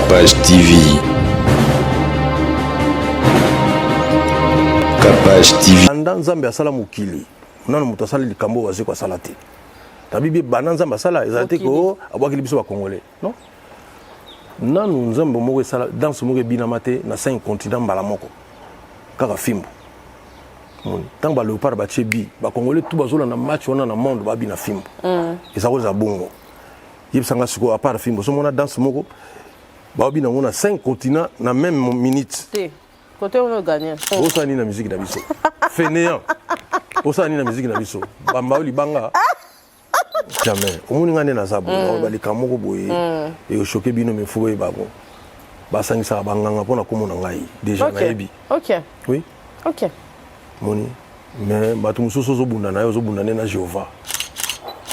Capage TV. Capage TV. Anda nzambe asala mukili. Nana muto asala likambo waze kwa salate. Tabibi bananza masala ezate ko abwaki biso ba congolais, non? Nanu nzambe moko esala danse moko bina mate na 5 continents mbala moko. Kaka fimbo. Tant ba léopard ba chebi, ba congolais tout bazola na match wana na monde ba bina fimbo. Eza ko za bongo. Yebsanga siko à part fimbo, so mona danse moko ba bina mona 5 continents na même minute. Côté on a gagné. Osa ni na musique na biso. Fainéant. Osa ni na musique na biso. Bamba oli banga. Jamais. Omoni ngane na zabu, ba likamoko boye. Et au choqué bino me foué babo. Ba sangisa banganga pona komona ngai déjà na yebi. OK. Oui. OK. Moni. Mais batu mususu zo bunda na yo zo bunda na Jéhovah.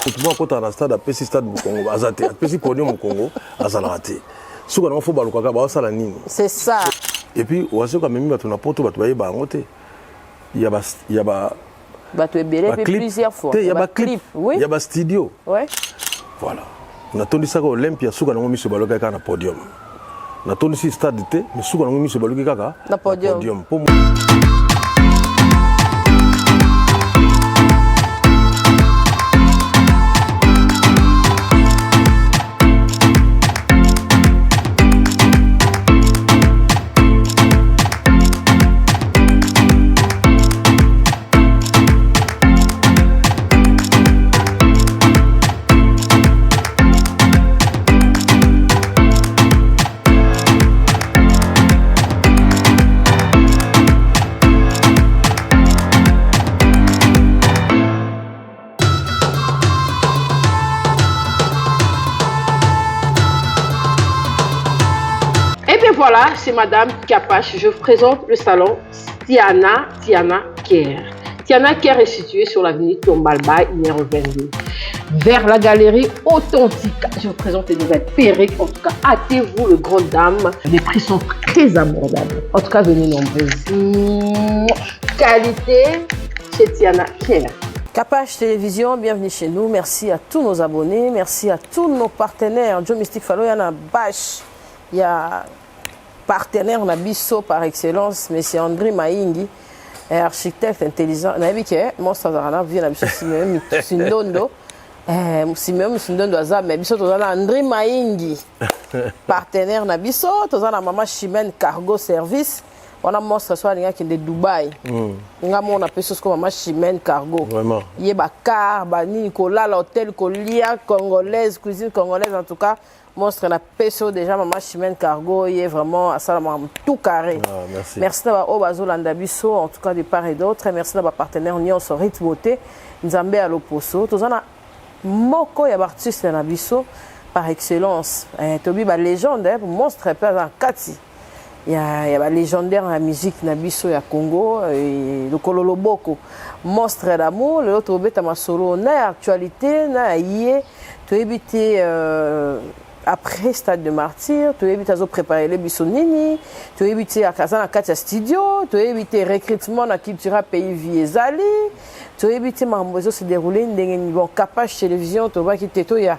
Tout le monde quand à stade apesi stade du Congo, azate, apesi podium au Congo, azalate. Souka na fo balukaka ba sala nini. C'est ça. Et puis oazo quand même batu na poto batu baye ba ngote. Il y a tu es belé plusieurs fois. Il y a ba clip, oui. Il y a ba studio. Ouais. Voilà. On a tourné ça à Olympia, souka na miso balukaka na podium. On a tourné ci stade té, mais souka na miso balukaka na podium. Voilà, c'est Madame Capage. Je vous présente le salon Tiana Care. Tiana Care est situé sur l'avenue Tombalba, numéro 22, vers la galerie authentique. Je vous présente les nouvelles perruques. En tout cas, hâtez-vous, le grand dame. Les prix sont très abordables. En tout cas, venez nombreuses. Qualité chez Tiana Care. Capage Télévision, bienvenue chez nous. Merci à tous nos abonnés. Merci à tous nos partenaires. Joe Mystique Fallo, il y en a Bash. Il y a partenaire on a biso par excellence monsieur André Maingi architecte intelligent na bi ke monstre zana vient na biso Sindondo Sindondo aza mais biso tozana André Maingi partenaire na biso tozana Mama Chimène Cargo Service on a monstre soit linga qui de Dubaï nga mona peso ko Mama Chimène Cargo vraiment yeba car ba ni Nicolas l'hôtel Colia congolaise cuisine congolaise en tout cas monstre la peso déjà Mama Chimène Cargo il est vraiment à ça tout carré. Merci. Merci d'avoir Obazo Landabiso en tout cas de part et d'autre et merci d'avoir partenaire Union sur Rit Beauté Nzambe à l'opposo tozana moko ya artiste na biso par excellence tobi ba légende monstre peu en kati il y a ba légendaire la musique na biso ya Congo le Kololo Boko monstre d'amour le autre beta masolo na actualité na yé to éviter après stade de martyr, tu évites à préparer les bisonini, tu évites à Kazan à studio, tu évites recrutement dans culture pays Viezali, tu évites mambozo se dérouler bon Capage Télévision, tu vois qui t'es ya.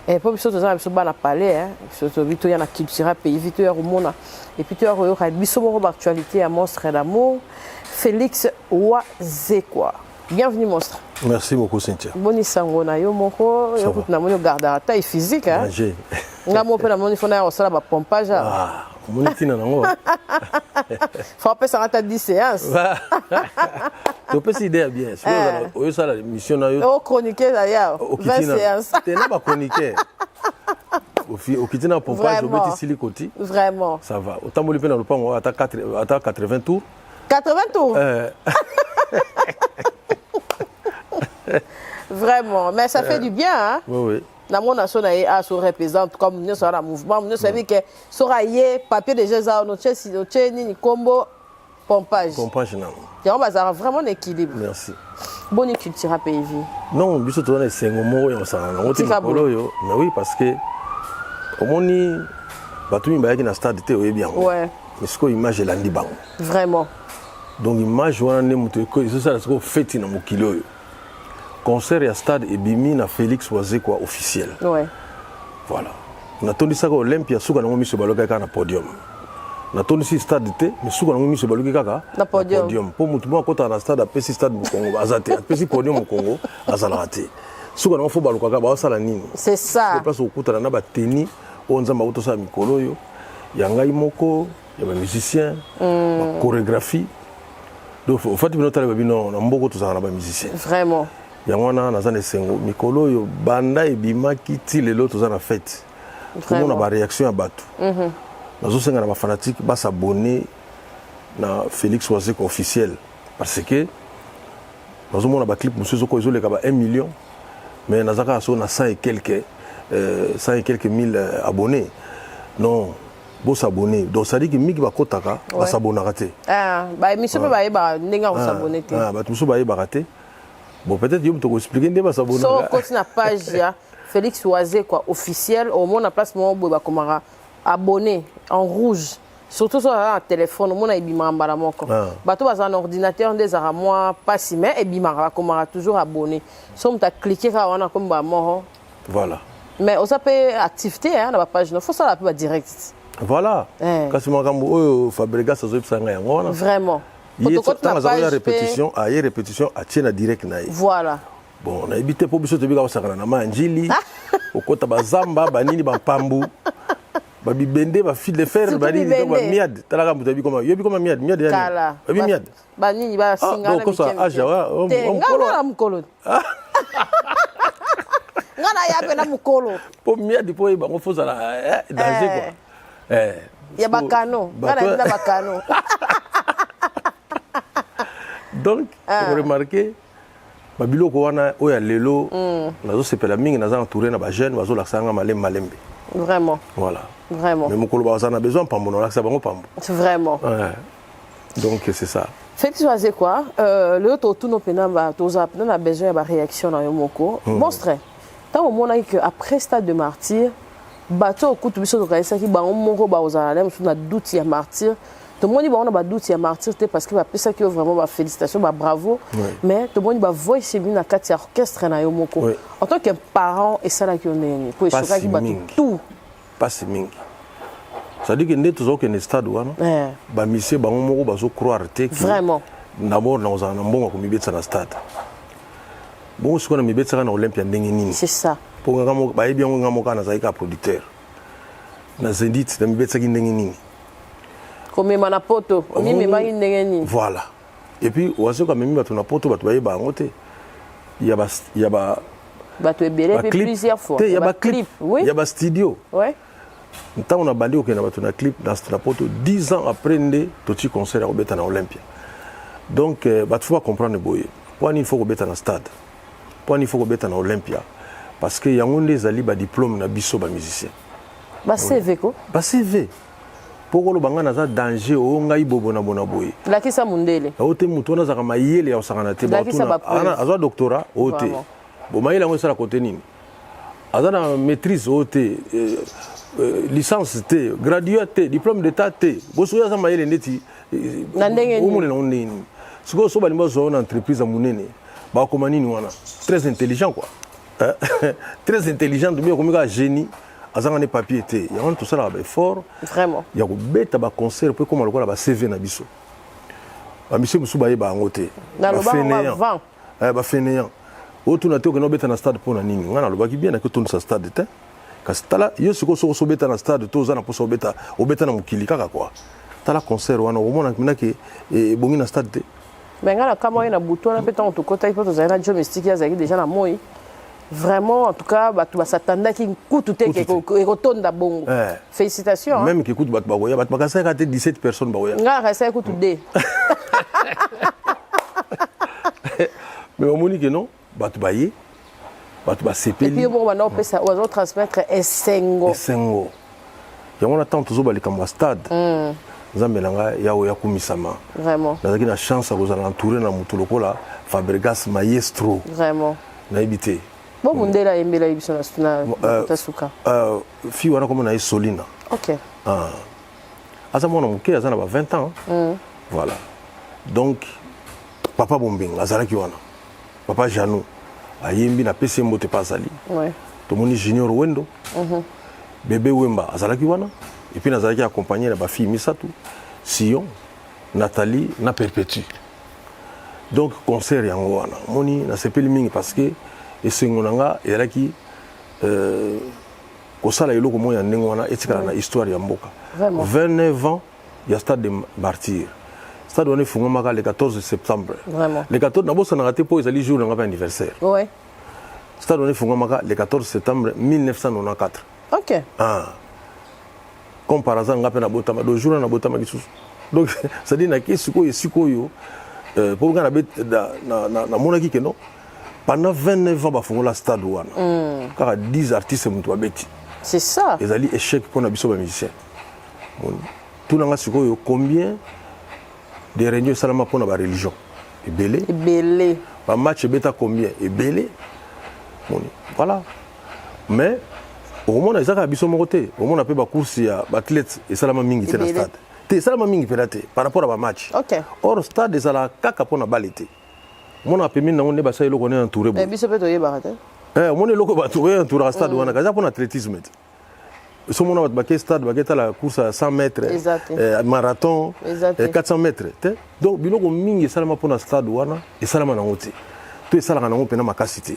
Et pas biso tozana biso bana palais hein, biso bito ya na culture pays vito ya rumona. Et puis tu as eu biso moko actualité à monstre d'amour, Félix Ouazekwa. Bienvenue monstre. Merci beaucoup Cynthia. Boni sango na yo moko yo na moni garder la taille physique hein. Manger. Nga mo pe na moni fona ya sala ba pompage. Ah, moni tina nango. Faut pas ça ta 10 séances. Tu peux idée bien. Oyo sala mission na yo. O chroniquer d'ailleurs 20 séances. Tu n'as pas chroniquer. Au kitina pompage au petit silicoti. Vraiment. Ça va. Autant mo le pe na lopango ata 80 tours. 80 tours. Vraiment, mais ça fait du bien hein. Oui oui. Na mon nation a se représente comme nous sur un mouvement, nous savons que sera yé papier de gens no ni combo pompage. Pompage non. Il on va vraiment un équilibre. Merci. Bonne culture pays vie. Non, biso to na sengomo yo ça na ngoti kolo yo. Mais oui parce que omoni batu mba yaki na stade te oyebi yango. Ouais. Mais ce ko image landi bango. Vraiment. Donc image wana ne muto ko ça la ko feti na mokili oyo. Concert à stade et bimi na Félix Ouazekwa officiel. Ouais. Voilà. natondisaka Olympia suka nango miso baloka kaka na podium natondisi stade te mais suka nango miso baloki kaka na podium po mutu moko akota na stade apesi stade mu Congo aza te apesi podium mu Congo azalaka te suka nango fo baluka kaka baosala nini c'est ça place okutana na bateni oyo nzambe akotosala mikolo oyo ya ngai moko ya bamusicien bachorégraphie donc ofati bino tala babino na mboko tozalaka na bamusicien vraiment yango wana naza na esengo mikolo oyo banda ebimaki ti lelo toza na fete komona baréaction ya bato nazosenga na bafanatique basabone na Félix Wazeka officiel parce que nazomona baclip mosusu oko ezoleka ba 1 million mais nazaka so na 100 et quelques mille abonnés non bo s'abonner donc ça dit que miki bakotaka basabonaka te ba émission ba yeba ndinga ko s'abonner te bato mosusu bayebaka te bon peut-être yo mtoko expliquer nde basabonaka so continue na page ya Félix Wazeka officiel au moins na place mo bo ba komara abonné en rouge surtout sur un téléphone mon ebimara mbala moko bato baza un ordinateur des ara moi pas si mais ebimara komara toujours abonné so mta cliquer ka wana comme ba moro voilà mais on s'appelle activité hein na page no faut ça la peu direct voilà kasi makambo oyo Fabregas azobisanga yango wana vraiment répétition a répétition a tiena direct na voilà bon na ebité po biso tobika basakana na manjili okota bazamba banini bampambu babibende ba fil de fer banini ba miad talaka muto bikoma yo bikoma miad ya babi miad banini ba singa na kosa aja wa mukolo ngana yape na mukolo po miad po ba ngofoza la danger quoi ya bakano ngana na bakano donc vous remarquez babiloko wana oya lelo nazo sepela mingi naza entouré na ba jeune bazo laksanga malembe vraiment voilà vraiment mais mukolo baza na besoin pambo na laksa bango pambo vraiment donc c'est ça Félix Wazeka le tout nos penamba toza na besoin ba réaction na yo moko monstre tant au mona que après stade de martyr bato okutu biso to kaisa ki bango moko ba ozala même sur na doute ya martyr tout le monde va on a doute ya martyr parce que va penser que vraiment ba félicitations ba bravo mais tout le monde va voix c'est bien na quatre orchestre na yo moko en tant que parent et ça là qui on est pour choquer qui ba tout pas si mingi ça dit que net zo que ne stade wana ba monsieur bango moko bazo croire te vraiment d'abord na ozana mbongo ko mibetsa na stade bon ce qu'on a mibetsa na Olympia ndenge nini c'est ça pour ngamo ba yebi ngamo kana zaika producteur na Zendit na mibetsa ki ndenge nini comme mana poto mimi bangi ndenge nini voilà et puis wazo ka mimi bato na poto bato ba yeba ngote ya ba bato ebele plusieurs fois il y a ba clip oui il y a ba studio ouais tant on a bandi au na bato na clip dans la poto 10 ans après ndé toti concert au beta na Olympia donc bato faut comprendre boye pour il faut ko beta na stade pour il faut ko beta na Olympia parce que yango ndezali ba diplôme na biso ba musicien ba CV ko ba CV poko lo banga naza danger o ngai bobo na bona boye lakisa mundele ote mutu na zaka mayele ya osangana te batuna azwa doctorat ote bo mayele ngo sala côté nini azana maîtrise ote licence te graduat te diplôme d'état te bosoya za mayele ndeti na ndenge ni na nini siko so balimba zo na entreprise munene ba koma nini wana très intelligent quoi très intelligent de bien comme un génie azanga ne papier te yango tout ça là ba fort vraiment ya ko beta ba concert pe comme lokola ba CV na biso ba monsieur musu ba yeba ngote na loba ba fainéant otu na te ko no beta na stade pona nini ngana loba ki bien na ko tonu sa stade te kasi tala yo siko so beta na stade to za na poso beta na mukili kaka quoi tala concert wana o mona mina ke bongi na stade te ngana kama ina buto na peta on to kota ipo to za na journalistique ya zaki déjà na moi vraiment en tout cas bah tu vas s'attendre qui coûte tout et retourne da bongo félicitations même qui coûte bat bagoya bat makasa ka te 17 personnes bagoya nga resa coûte deux mais au moni que non bat baye bat ba sepeli et puis bon on peut ça on transmettre esengo yango na tant toujours balika mo stade nzambe nanga yawo ya kumisama vraiment nazaki na chance à vous entourer na mutu lokola Fabregas maestro vraiment na ebité bon mundela embela ibiso na tasuka fi wana comme na Solina OK asa mona muke azana ba 20 ans voilà donc papa Bombing azalaki wana papa Janou ayembi na PC mbote pasali ouais to moni junior Wendo bébé Wemba azalaki wana et puis nazalaki accompagné na ba fille Misatou Sion Nathalie na Perpétue donc concert yango wana moni na sepeli mingi parce que esengo nanga elaki kosala eloko mo ya ndenge wana etikala na histoire ya mboka 29 ans il y a stade de martyr stade wana efungwamaka le 14 septembre Vraiment. le 14 nabosana ngate po ezali jour nanga pa anniversaire Ouais. stade wana efungwamaka le 14 septembre 1994 Ok. ah comme par hasard nga pe na botama do jour na botama kisusu donc ça dit na sikoyo pour nga na monaki ke non pendant 29 ans bafungola stade wana kaka 10 artistes mutu babeti C'est ça. ezali échec pour na biso ba musicien tout nanga sikoyo combien de réunions salama pour na ba religion ebele Belé. ba match beta combien ebele voilà mais au moment ezaka biso moko te au moment pe ba course ya ba athlète et salama mingi te na stade te salama mingi pelate par rapport à ba match Ok. or stade ezala kaka pour na balete mona pemi na ngone ba sa eloko ne entouré Mais biso peto yeba te. mona eloko ba entouré stade wana kaza pour athlétisme te so mona ba stade ba keta la course à 100 mètres marathon 400 mètres te donc biloko mingi salama pour na stade wana et salama na ngote to esala na ngopena makasi te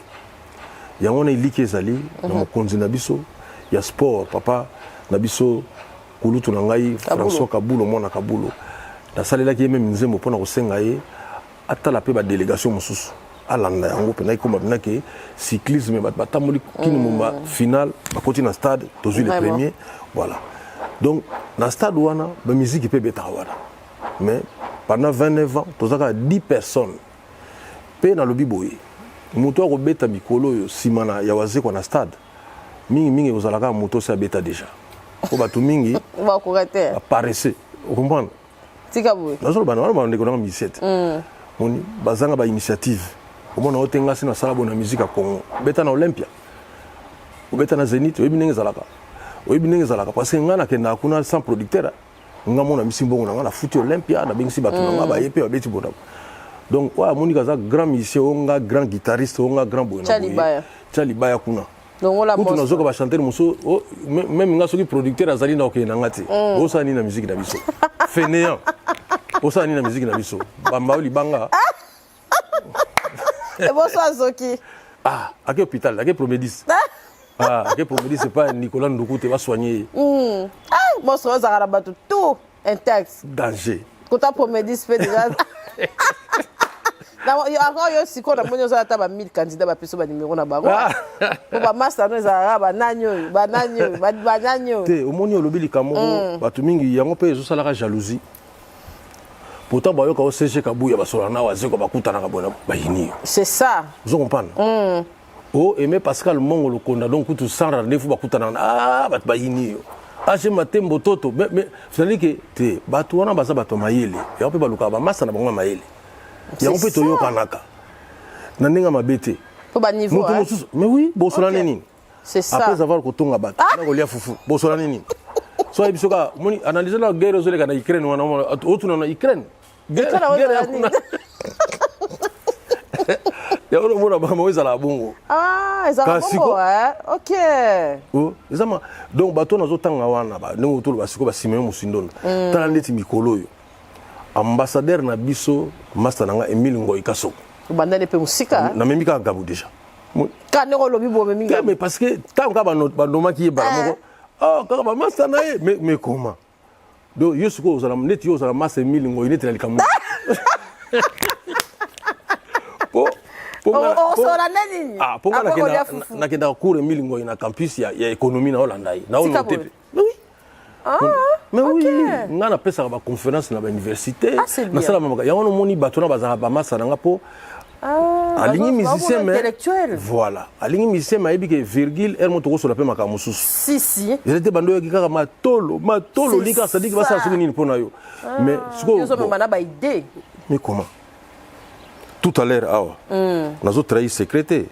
yango na iliki ezali na mokonzi na biso ya sport papa na biso kulutu na ngai François Kabulo mwana Kabulo nasalelaki ye même nzembo mpona kosenga ye atala pe ba délégation mosusu alanda yango pena ikoma bina ke cyclisme batamboli kini mumba final bakoti na stade tozwi le premier voilà donc na stade wana ba musique pe beta wana mais pendant 29 ans tozaka 10 personnes pe na lobi boye muto akobeta mikolo oyo simana ya wazekwa na stade mingi ozalaka muto se abeta déjà po bato mingi Va courir. aparece okomprendre Tika boy. nazoloba na ndeko na misete moni bazanga ba initiative omona otenga sina sala bona musique ya Congo beta na Olympia obeta na Zénith oyebi ndenge ezalaka parce que nga nakenda kuna sans producteur nga mona misimbongo na nga na futi Olympia na bengisi bato na nga ba yepe babeti bona donc wa moni kaza grand musicien onga grand guitariste onga grand boy na Chalibaya kuna donc on la bosse kutu nazoka ba chanter muso même nga soki producteur azali na okena ngati osani na musique na biso fainéant osani na musique na biso bamba libanga et bonsoir Zoki. ah à quel hôpital à quel Promédis ah à quel Promédis c'est pas Nicolas Ndoukouté va soigner ah bonsoir Zara bato tout intact danger quand tu Promédis fait déjà encore yo siko na monyo za ta ba 1000 candidats ba peso ba numéro na bango ko ba master no za ba nanyo te omoni olobi likambo bato mingi yango pe ezo salaka jalousie pourtant ba yoka o CG Kabuya basola na wazeko bakutana ka bona bayini c'est ça vous comprenez oh Aimé Pascal Mongolo konda donc tout sans rendez-vous bakutana bat bayini age matembo toto mais c'est-à-dire que te bato wana baza bato mayele ya pe baluka ba masa na bango mayele yango pe toyoka naka na ndenge mabete pour ba niveau mais oui bosola nini c'est ça après avoir kotonga bato na kolia fufu bosola nini so ebisoka moni analyser la guerre ozoleka na Ukraine wana otuna na Ukraine guerre ya kuna ya oro mona ba moza la bongo ezala bongo OK ezama donc bato nazo tanga wana ba ndenge otolo basiko ba Simeon Musindondo tala ndeti mikolo yo ambassadeur na biso master nanga Emile Ngoyi Kasoko bandane pe musika na memi ka gabu déjà kaneko lobi bo memi ngabu mais parce que tant ka ba ndoma ki ba moko kaka ba master na ye mais comment donc yesuko ozala neti yo ozala master Emile Ngoyi neti na likamu po osola nani po na kenda cours Emile Ngoyi na campus ya économie na Hollande na Hollande mais oui nga na pesa ba conférence na ba université na sala mama ya ono moni bato na bazaka ba masa nanga po alingi musicien mais voilà alingi musicien mais ebi ke virgule er moto ko so la pe maka mususu si il était bando ki kaka matolo lika ça dit que va ça soki nini pona yo mais siko yo so mama ba idée mais comment tout à l'heure awa nazo trahi secrétaire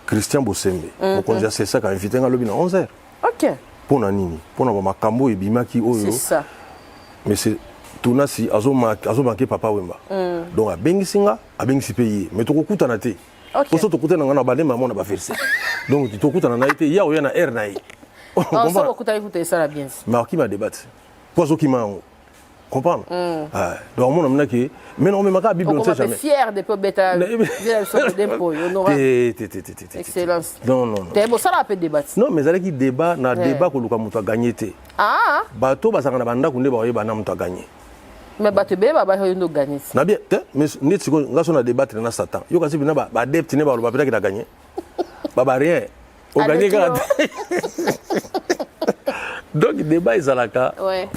Christian Bosembe mon congé c'est ça quand invité nga lobi na 11h OK pona nini pona ba makambo ebimaki oyo c'est ça mais c'est tunasi azo manquer papa Wemba donc abengisinga abengisi payer mais tokokutana te poso tokutana ngana bande maman na ba verser donc tokutana na été ya oya na air na ye ça beaucoup écouter ça la bien. Mais qui m'a débattu. Poiso qui m'a comprendre. Donc mon homme que mais non mais ma Bible on sait jamais. Fier de peu bêta. Excellence. Non. T'es bon ça la peut débattre. Non mais ça qui débat na débat ko luka muto gagner té. Ah. Bato basanga na banda kunde ba yeba na muto gagner. Mais bato be ba yo gagner. Na bien mais nit siko ngaso na débattre na Satan. Yo kasi bina ba adepte ne ba lo ba peut-être qu'il a gagné. Ba rien. Au gagner quand. Donc débat ezalaka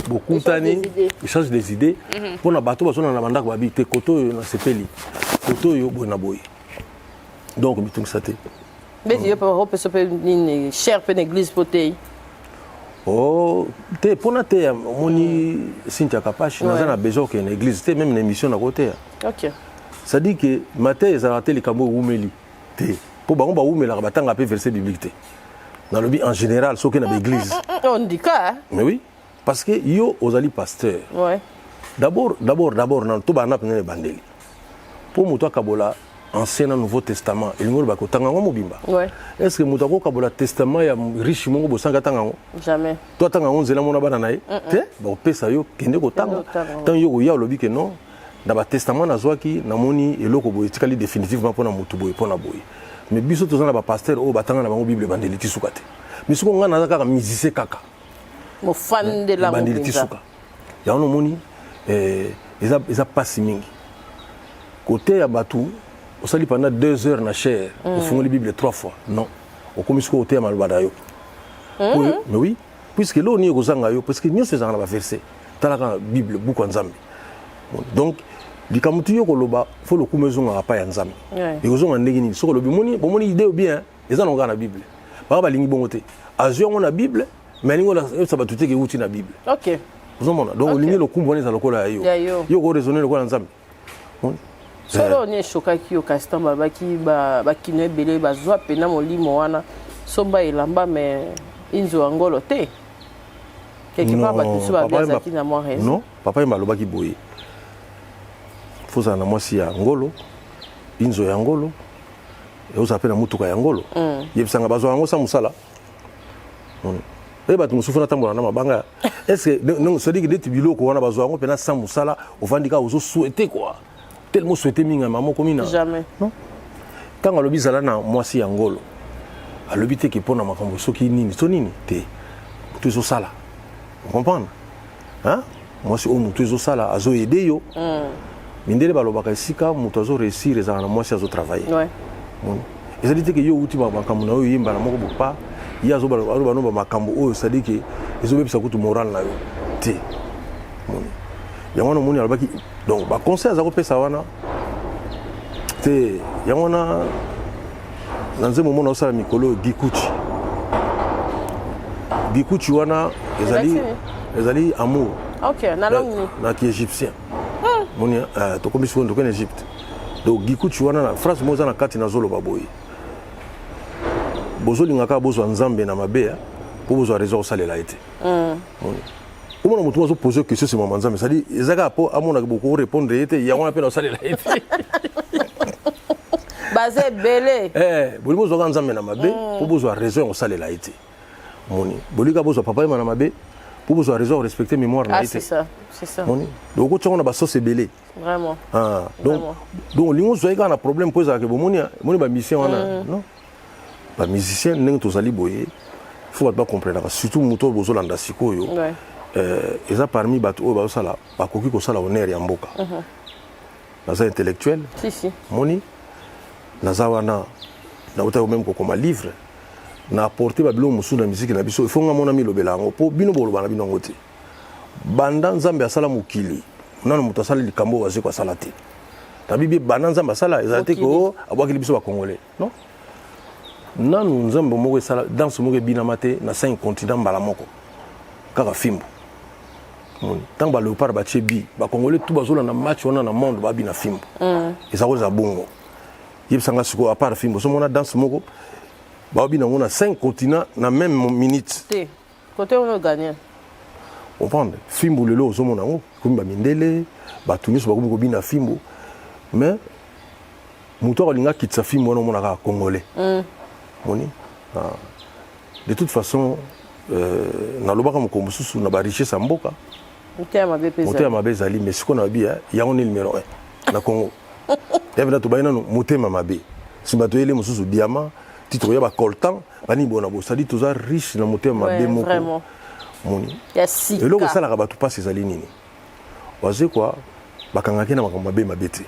beaucoup tani échange des idées pour na bato basona na banda ko babité koto na sepeli koto yo bona boy donc bitung saté mais yo pas peut se une cher pe église poté oh te pona te moni Cynthia Kapashi na besoin que une église te même une émission na côté OK ça dit que matin ezalate les kambo umeli te pour bango ba umela batanga pe verset biblique te dans le but en général ce qui est dans l'église. On dit quoi? Mais oui, parce que yo ozali pasteur. Ouais. D'abord dans tout bana pene bandeli. Pour muto kabola ancien nouveau testament, il ngoro bako tanga ngo mobimba. Ouais. Est-ce que muto ko kabola testament ya riche mongo bosanga tanga ngo? Jamais. Toi tanga ngo nzela mona bana nae? Te ba pesa yo kende ko tanga. Tant yo ya lobi que non. Dans ba testament na zwaki na moni eloko boye tikali définitivement pona mutu boye pona boye. Mais biso tozana ba pasteur o batanga na bango bible bandeli tisukate mais soko nga na kaka musicien kaka mo fan de la bandeli tisuka ya ono moni eza passe mingi côté ya batu osali pendant 2 heures na chair o fungoli bible 3 fois non o komisiko côté ya malbada yo mais oui puisque lo ni kozanga yo parce que nyo sezanga na ba verset talaka bible buku nzambe donc likamutu yo koloba fo lo kumezonga apa ya nzambe e kozonga ndenge nini soko lobi moni idée bien eza na ngana bible ba balingi bongo te azio ngona bible mais lingo la ça ba tuté ke uti na bible OK vous mona donc lingi lo kumbona za lokola yo ko raisonner lokola nzambe solo ni shokaki yo kastan babaki ba kino belé ba zwa pena molimo wana somba elamba mais inzo angolo te quelque part ba tusu ba biaza ki na mo raison non papa malobaki boye fosa na mwasi ya ngolo inzo ya ngolo e oza pe na mutuka ya ngolo yebisanga bazwa yango sa musala bato mosusu na tambola na mabanga est-ce que non c'est dit que neti biloko wana bazwa yango pena sa musala ofandika ozo souhaiter quoi tellement souhaiter minga mama komina jamais non quand alobi zala na mwasi ya ngolo alobi te ke pona makambo soki nini to nini te tu zo sala comprendre hein mwasi o mutu zo sala azo aider yo mindele balobaka esika mutu azo réussir ezala na mwasi azo travailler ouais ezali te ke yo uti makambo na yo yemba na moko bopa ye azo baloba makambo oyo c'est-à-dire ke ezobebisa kutu moral na yo te yango wana omoni alobaki donc baconseil aza kopesa wana te yango wana na nzembo omona osala mikolo gikuchi wana ezali amour na ki égyptien moni tokomisi kondo kene Égypte donc gikuchi wana na phrase mo eza na kati na zoloba boye bozolingaka bozwa nzambe na mabe po bozwa raison osalela ete omona motu azopose question sur mama nzambe c'est-à-dire ezaka po amonaka beaucoup répondre ete yango na pe na osalela ete basé belé boli bozwaka nzambe na mabe po bozwa raison osalela ete moni bolika bozwa papa na mabe pour vous raison respecter mémoire na ete c'est ça moni donc on a ba sauce belé vraiment donc lingo zoika na problème poser que bomoni ba mission wana non ba musicien ndenge tozali boye faut pas comprendre surtout moto bozolanda sikoyo eza parmi bato oyo bazosala bakoki kosala honneur ya mboka naza intellectuel si moni naza wana na uta même kokoma livre na apporter ba bilo musu na musique na biso ifonga mona milobela ngo po bino boloba na bino ngote banda nzambe asala mukili nano muto asala likambo wazi kwa salati tabibi banda nzambe asala ezate ko abwaki biso ba congolais non nanu nzambe moko esala danse moko bina mate na 5 continents mbala moko kaka fimbo tant ba leopard ba chebi ba congolais tout bazola na match wana na monde ba bina fimbo ezako za bongo yebsanga siko à part fimbo so mona danse moko ba bina ngona 5 continents na même minute té côté on a gagné on prend fimbo lelo so mona ngo kumba mindele ba tuniso ba ko bina fimbo mais muto alinga kitsa fimbo no mona ka congolais moni de toute façon nalobaka moko mosusu na ba richesse ya mboka motema mabe ezali mais siko na babi yango ni numéro 1 na Congo yavena to bayina motema mabe simba to yele mosusu diamant titre ya ba coltan bani bona bo sadi toza riche na motema mabe moko moni eloko esalaka bato mpasi ezali nini waze kwa bakangaki na makambo mabe mabe te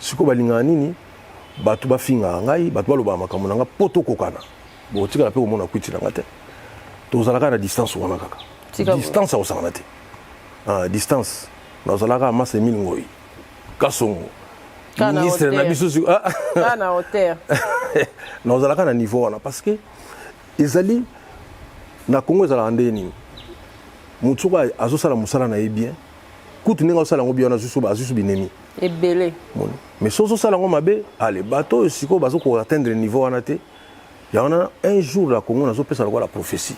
siko balingaka nini bato bafingaka ngai bato balobaka makambo na nga mpo tokokana botikala mpe komona kwiti na nga te tozalaka na distance wana kaka distance akosangana te distance nazalaka masa emile ngoi kasongo ministre na biso nazalaka na niveau wana parce que ezali na Congo ezalaka nde nini motu soko azosala mosala na ye bien kutu ndenge azosala yango bien wana azusu binemi ebele mais so ozosala yango mabe ale bato oyo sikoyo bazokoatteindre niveau wana te yango na un jour na Congo nazopesa lokola prophétie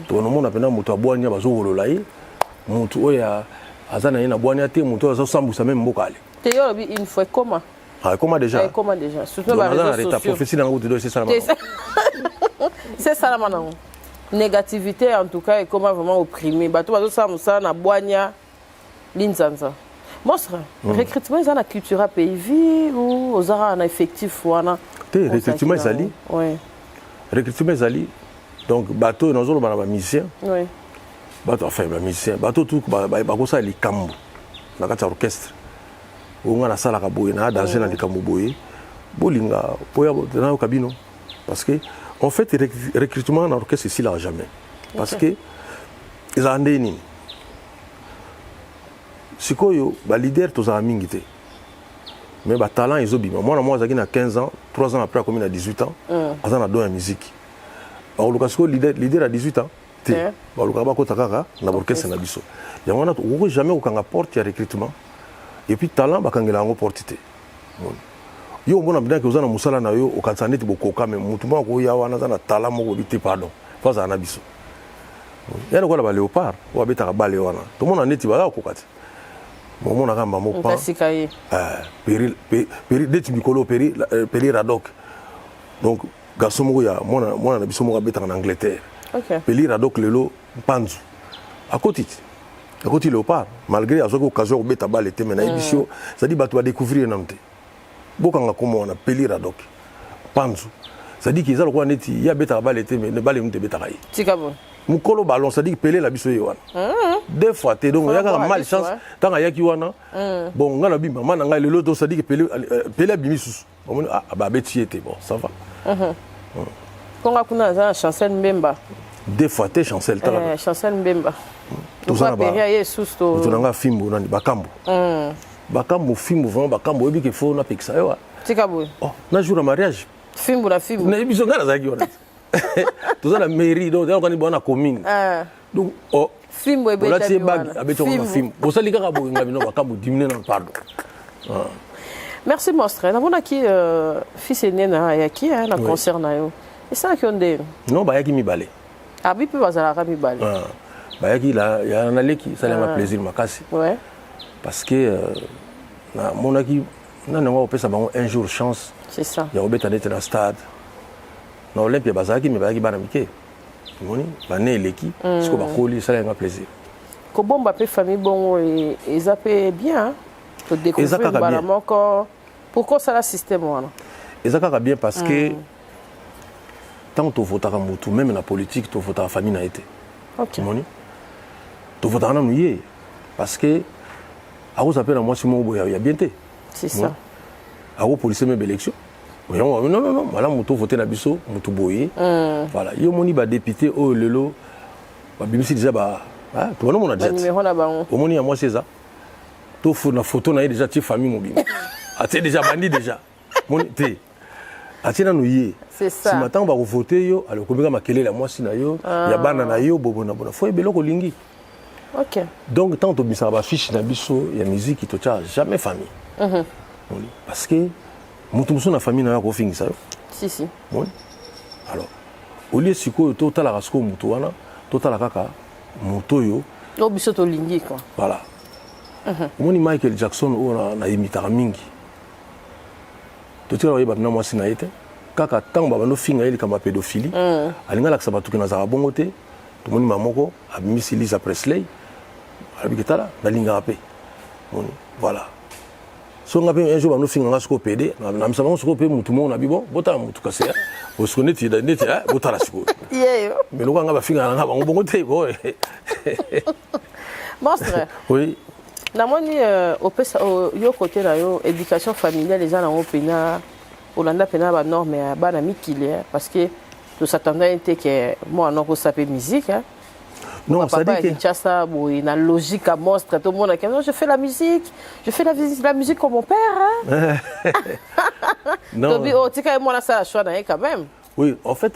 tonomona mpena moto abwanya bazowolola ye motu oyo aza na ye na bwanya te motu oyo azosambusa meme mboka ale te yo lobi une fois comment comment déjà surtout ba réseaux sociaux prophétie na ngo c'est ça c'est ça la manango négativité en tout cas et comment vraiment opprimé bato bazosala na bwanya linzanza monstre recrutement ça na culture pays vie ou ozara na effectif wana te recrutement ezali recrutement ezali donc bato nazolo bana ba musicien bato enfin ba musicien bato tout bakosala likambo na kati ya orchestre onga na sala ka boye na danser na likambo boye bolinga poya na kabino parce que en fait recrutement na orchestre ici là jamais parce que ils ont nini sikoyo ba leader tozala mingi te mais ba talent ezobima moi azaki na 15 ans 3 ans après comme na 18 ans azana don ya musique ba oluka siko leader à 18 ans te ba oluka ba kota kaka na orchestre na biso yango na ko jamais okanga porte ya recrutement et puis talent ba kangela ngo porte te yo mbona bidaki ozana musala na yo okanisa neti bokoka mais mutu moko ya wana zana talent moko bité pardon faza na biso yana ko la ba léopard o abetaka bale wana to mona neti ba kokati momona kamba mopa péril deti mikolo péril radok donc garçon moko ya mona na biso moko abetaka na Angleterre péril radok lelo panzu akoti léopard malgré azoki occasion kobeta bale te mais na édition ça dit bato ba découvrir namte bokanga komona péril radok panzu ça dit qu'ils ont neti ya betaka bale te mais ne bale mute betaka yi tikabo mukolo ballon ça dit pelé la biso wana deux fois te donc ya ka mal chance tant ya ki wana bon ngana bimba mana ngai lelo to ça dit que pelé bimisus on ah ba beti était bon ça va konga kuna za chancel mbemba deux fois te chancel ta chancel mbemba to ça ba yesus to nanga fimbo nani bakambo bakambo fimbo vraiment bakambo ebi ke fo na pekisa yo tikabo oh na jour de mariage fimbo na biso ngana za ki wana tout ça la mairie donc on est bon à commune donc oh film ebeta biwana abeta on film bosali kaka bo ngabi no bakambo diminuer non pardon merci monstre na bona ki fils aîné na yaki na concert na yo et ça qui on dit non ba yaki mibale abi pe bazala ka mibale ba yaki la ya na leki ça la plaisir makasi ouais parce que na monaki na ngo pesa bango un jour chance c'est ça ya obeta net na stade na Olympia bazaki mais bazaki bana mike moni bane eleki siko bakoli ça la plaisir ko bomba pe famille bon et ezapé bien to découvrir bala moko pourquoi ça la système wana ezaka bien parce que tant to votaka mutu même na politique to votaka famille na été OK moni to votaka na nuye parce que ako s'appelle moi Simon Boya ya bien té c'est ça ako police même élection non, voilà, moto voté na biso, moto boye. Voilà, yo moni ba député o lelo ba bimisi déjà ba to wana mona jet. Numéro na bango. O moni ya moi c'est ça. To fo na photo na déjà ti famille mobile. Até déjà bandi déjà. Moni té. Até na nuye. C'est ça. Si matin ba voter yo, alors komika makele la moi si na yo, ya bana na yo bobona bona. Faut ebeloko lingi. OK. Donc tant to bisa ba fiche na biso ya musique to tcha jamais famille. Parce que mutu muso na famille na ya ko fingisa yo si bon alors au lieu siko to tala kasko mutu wana to tala kaka muto yo o biso to lingi quoi voilà moni Michael Jackson o na imita mingi to tira yeba na mwasi na ete kaka tango baba no finga ile kama pédophilie alinga la ksaba tukina za bongo te tout le monde mamoko a mis Lisa Presley abiketala nalinga ape voilà so ngape un jour nous finga ngasko PD na msaba ngasko pe mutu mo na bibo bota mutu kase o se connaît neti bota la siko yeah mais lo nga ba finga nga ba bongo te bo monstre oui namoni yo côté là yo éducation familiale les gens na opena Olanda pena ba norme ba na mikile parce que tout s'attendait que moi non ko saper musique hein. Non, ça dit que ça oui, la logique à monstre tout le monde qui non je fais la musique comme mon père hein. Non. Tobi o tika moi là ça choix quand même. Oui, en fait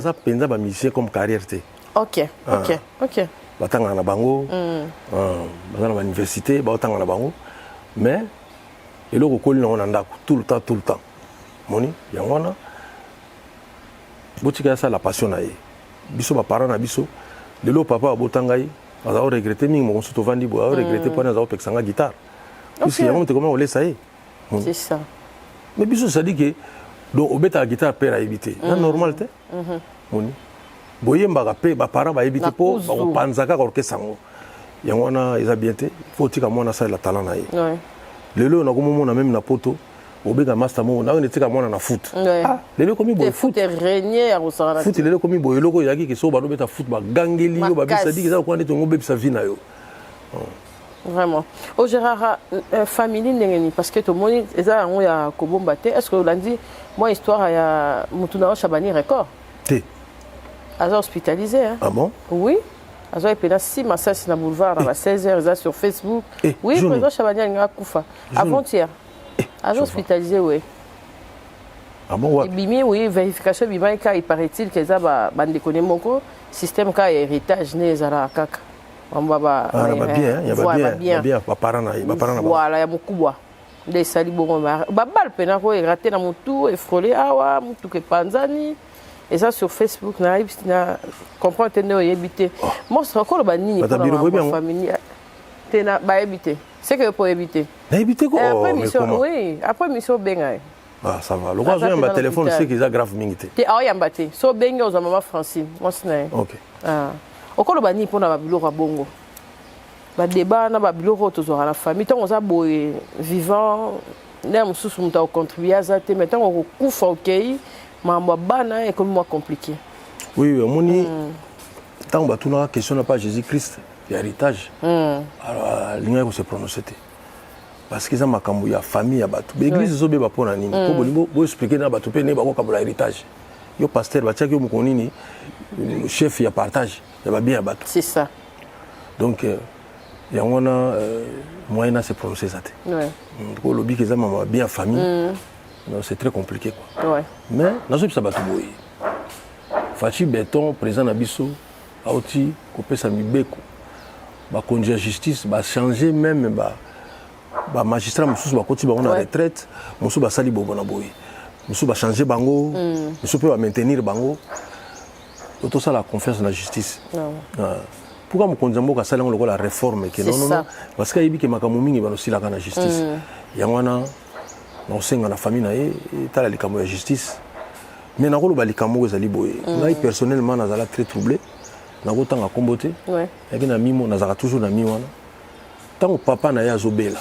ça penza ba musicien comme carrière té. OK. Batanga na bango. Bazana ba université, batanga na bango. Mais eloko koli na ndako tout le temps. Moni, yangwana. Botika ça la passion na ye. Biso ba parents na biso. Lelo papa abotangai, aza regretter mingi mo soto vandi bo, regretter pona za opexanga guitare. Puisque yango te comment on laisse ça. C'est ça. Mais biso ça dit que donc obeta guitare père a éviter. C'est normal te. Moni. Boyemba ka pe ba parents ba éviter po ba panzaka ko kesango. Yangwana eza bien te. Faut tika mona ça la talent na ye. Ouais. Lelo na ko mona même na poto. Obega master mo na on tika mona na foot. Ah, lelo komi boy foot est régné à Rosara. Foot lelo komi boy loko yaki ke so ba do beta foot ba gangeli yo ba bisa di ke za ko ande to ngobe bisa vina yo. Vraiment. Au Gérard famille ndengeni parce que tout le monde eza ngo ya kobomba te. Est-ce que lundi moi histoire ya mutuna Chabani record. Té. Aza hospitalisé hein. Ah bon? Oui. Aza epena 6 massage na boulevard à 16h eza sur Facebook. Oui, président Chabani nga kufa avant-hier. Aza hospitalisé oui. Ah bon ouais. Et bimi oui vérification bima ka il paraît-il que ça ba bande connaît moko système ka héritage né ezala kaka. Mbaba bien, il y a bien parents na voilà ya mukubwa. Des sali bongo ba bal pena ko raté na mutu et frôler awa mutu ke panzani et ça sur Facebook na comprendre teno yebité. Moi c'est encore ba nini pour la famille tena ba yebité. C'est que pour éviter. Éviter quoi? Après mission oui, après mission benga. Ah ça va. Le gars j'ai un téléphone c'est qu'ils a grave mingité. Te a yambate. So benga aux maman Francine. Moi c'est OK. Ah. Okolo bani pona ba biloko bongo. Ba débat na ba biloko tozora la famille tant on a boy vivant na mususu muta o contribuer à ça te maintenant on kufa OK mambo bana et comme moi compliqué. Oui moni tant ba tuna question na pas Jésus-Christ héritage. Alors l'inga ko se prononcer parce que ça makambo ya famille ya batu. L'église zo be ba pona nini ko bolimbo bo expliquer na batu pe ne ba ko kabula héritage. Yo pasteur ba tchaki mo konini chef ya partage ya ba bien batu. C'est ça. Donc il y a moyen à se prononcer ça. Ouais. Ko lobi que ça mama bien famille. Non, c'est très compliqué quoi. Ouais. Mais na so ça batu boy. Fachi béton présent na biso auti ko pesa mibeko. Ba conduire justice ba changer même ba magistrat mususu ba koti ba on a retraite, mususu ba sali bobo na boy. Mususu ba changer bango, mususu peut ba maintenir bango. Tout ça la confiance dans la justice. Pourquoi mon konzambo ka sala ngolo la réforme que non parce que yibi ke makamu mingi ba no sila kana justice. Yangwana na senga na famille na ye tala likambo ya justice. Mais na ko ba likambo ezali boy. Ngai personnellement nazala très troublé. Na ko tanga kombote. Ouais. Yaki na mimo nazaka toujours na mi wana. Tango papa na ya zobela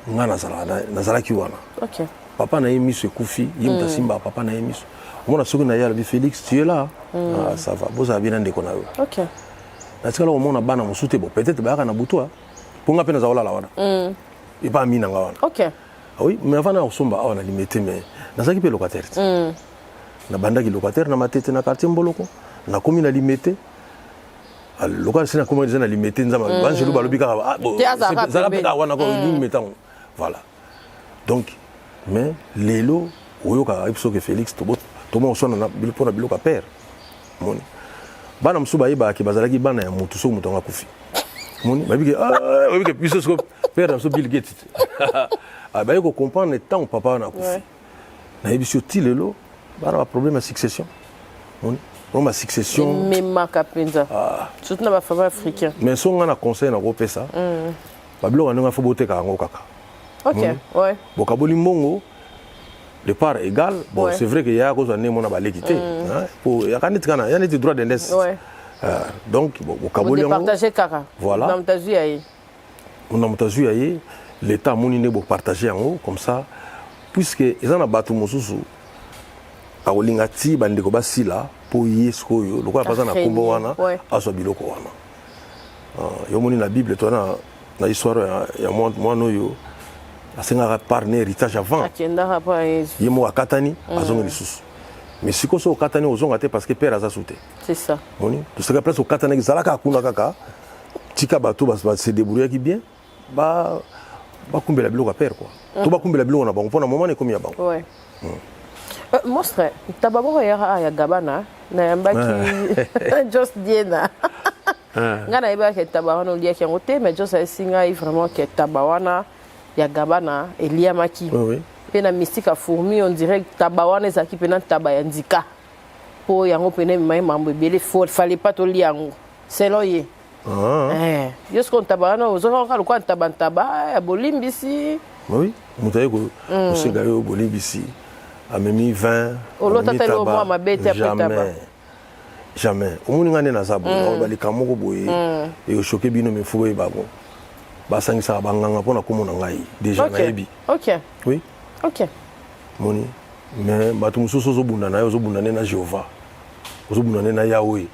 nga nazala ki wana. OK. Papa na ye miso ekufi, yimta simba papa na ye miso. Mona soki na ya le Félix, tu es là. Ah ça va. Boza bien ndeko na yo. OK. Na tsala o mona bana musute bo peut-être ba kana butwa. Ponga pena za wala la wana. Et pas mina nga wana. OK. Ah oui, mais avant na osomba awa na limité mais nazaki pe locataire. Na bandaki locataire na matete na quartier Mboloko. Na komi na limité. Local c'est na comment ils na limité nzama banjelu balobi ka ah bon ça pe ka wana ko limité. Voilà. Donc mais lelo oyoka ibiso ke Félix to mo sona na bilpo na biloka père. Moni. Bana msuba yeba ki bazalaki bana ya mutu so mutu ngakufi. Moni babike babike biso so père so Bill Gates. Ah ba yoko comprendre tant papa na kufi. Na ibiso ti lelo bana ba problème à succession. Moni. Pour ma succession même makapenza. Surtout na ba famille africain. Mais son nga na conseil na ko pesa. Ba biloko nga fo boteka ngo kaka. OK, ouais. Bon kaboli mbongo les parts égales, bon, c'est vrai qu'il y a cause de mon abalé quitté. Pour il y a quand même il y a des droits d'indemnité. Donc vous kaboli partagez kaka. Voilà. Dans ta vie on a mutazu aye l'état monine bo partager en haut comme ça puisque ils en a battu mususu aolinga ti bandeko basila po yesko yo lokola paza na kombo wana aso biloko wana yo moni na bible to na histoire ya mwana yo asenga parne héritage avant akenda pa yemo akatani azonga lisusu mais siko so okatani ozonga te parce que père aza sute c'est ça moni to seka place okatani zalaka akuna kaka tika bato ba se débrouiller qui bien ba kumbela biloko ya père quoi to ba kumbela biloko na bango pona moment ne komi ya bango ouais monstre tababo ya gabana na yambaki just diena ngana iba ke tabawana ulia ke ngote mais just singa vraiment que tabawana ya gabana eliamaki oui pena mystique a fourmi on dirait tabawana ezaki pena tabaya ndika po yango pena mai mambo ebele fallait pas to liango selon ye yo ce qu'on tabawana ozo ka lokwa tabantaba ya bolimbisi oui mutaye ko osenga yo bolimbisi amemi 20 jamais omoni ngane na zabu balika moko boye et choqué bino me fubo e babo basangisa banganga pona komona ngai déjà na yebi OK oui OK moni mais batu mususu zo bunda na yo zo bunda na Jéhovah zo bunda na Yahweh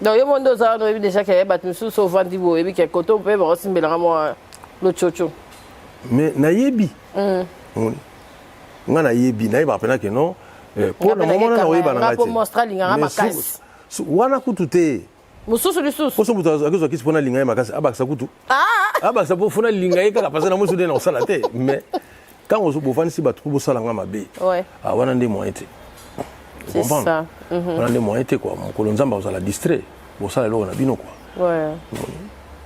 donc yo mondo za no déjà que batu mususu vandi bo ebi ke koto pe ba simbela mo lo chocho mais na yebi moni ngana yebi na yeba pena ke non pour le moment na oyeba na ngati mostra linga makasi wana kutute mususu lisusu koso mutu akezo kisi pona linga makasi abakisa kutu abakisa po fona linga yeka parce na musu de na osala te mais quand on se bofani si batu bo sala nga mabe ouais wana ndé moyen te c'est ça wana ndé moyen te quoi mokolo nzamba osala distrait bo sala lo na bino quoi ouais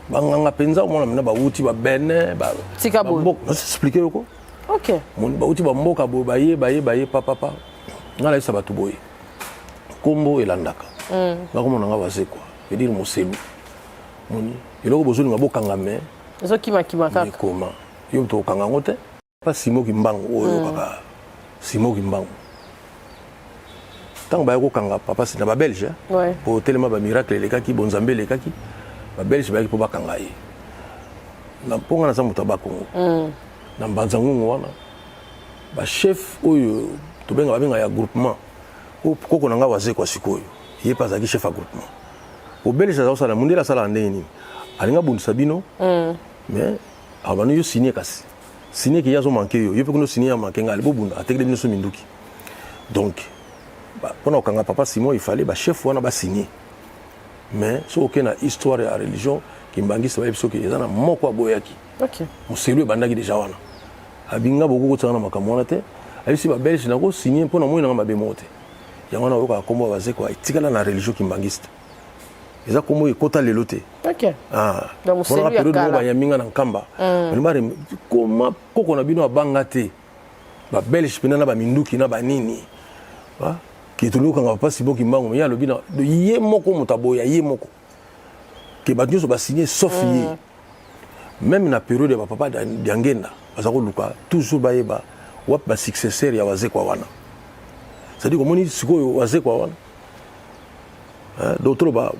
banganga penza mona mena ba wuti ba bene ba tikabo bon expliquer ko OK mon ba uti ba mboka bo baye papa ngala isa batu boye kombo elandaka bakomona nga base quoi veut dire moselu moni eloko bozoli nga bokanga me zo kima kaka comment yo to kanga ngote pas simo kimbango oyo kaka simo kimbango tant ba ko kanga papa c'est na ba belge ouais pour tellement ba miracle les kaki bonzambe les kaki ba belge ba ko bakanga ye na ponga na zamu tabako na mbanzangungu wana ba chef oyo to benga babenga ya groupement koko nanga waze kwa sikoyo ye pas aki chef a groupement o belge za osala mundela sala ndeni alinga bundisa bino mais abano yo signé kasi signé ki yazo manqué yo pe kuno signé ya manqué ngali bobunda atekele bino so minduki donc pona okanga papa Simon il fallait ba chef wana ba signé mais so okena histoire ya religion kimbangisa ba episo ki ezana moko aboyaki OK muselu bandaki déjà wana abinga boko tsana makamwana te ayisi ba belge nako signer pona moyo nga mabe mote yango na oka kombo baze kwa itikala na religion kimbangiste eza kombo ekota lelo te OK donc muselu ya kala ba yaminga na nkamba mare koma koko na bino abanga te ba belge pena na ba minduki na ba nini ki tuluka nga papa Sibo Kimbangu ya lobina ye moko mutaboya ye moko ke ba nyoso ba signer sauf ye même na période ya papa d'angenda bazako luka toujours bayeba wap ba successeur ya waze kwa wana c'est-à-dire que moni sikoyo waze kwa wana d'autres ba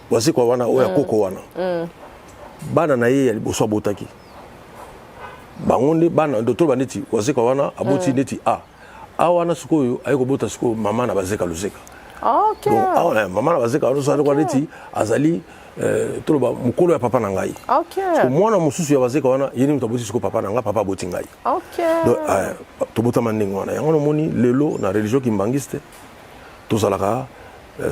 waze kwa wana oya koko wana bana na ye ya liboso botaki bangonde bana d'autres ba neti waze kwa wana aboti neti wana sikoyo ayiko bota sikoyo mama na bazeka luzeka OK donc mama na bazeka wana kwa neti azali toloba mukolo ya papa na ngai OK so mwana mususu ya bazeka wana yeni mutaboti siko papa na nga papa boti ngai OK donc tobota mandingo wana yango moni lelo na religion kimbangiste tozalaka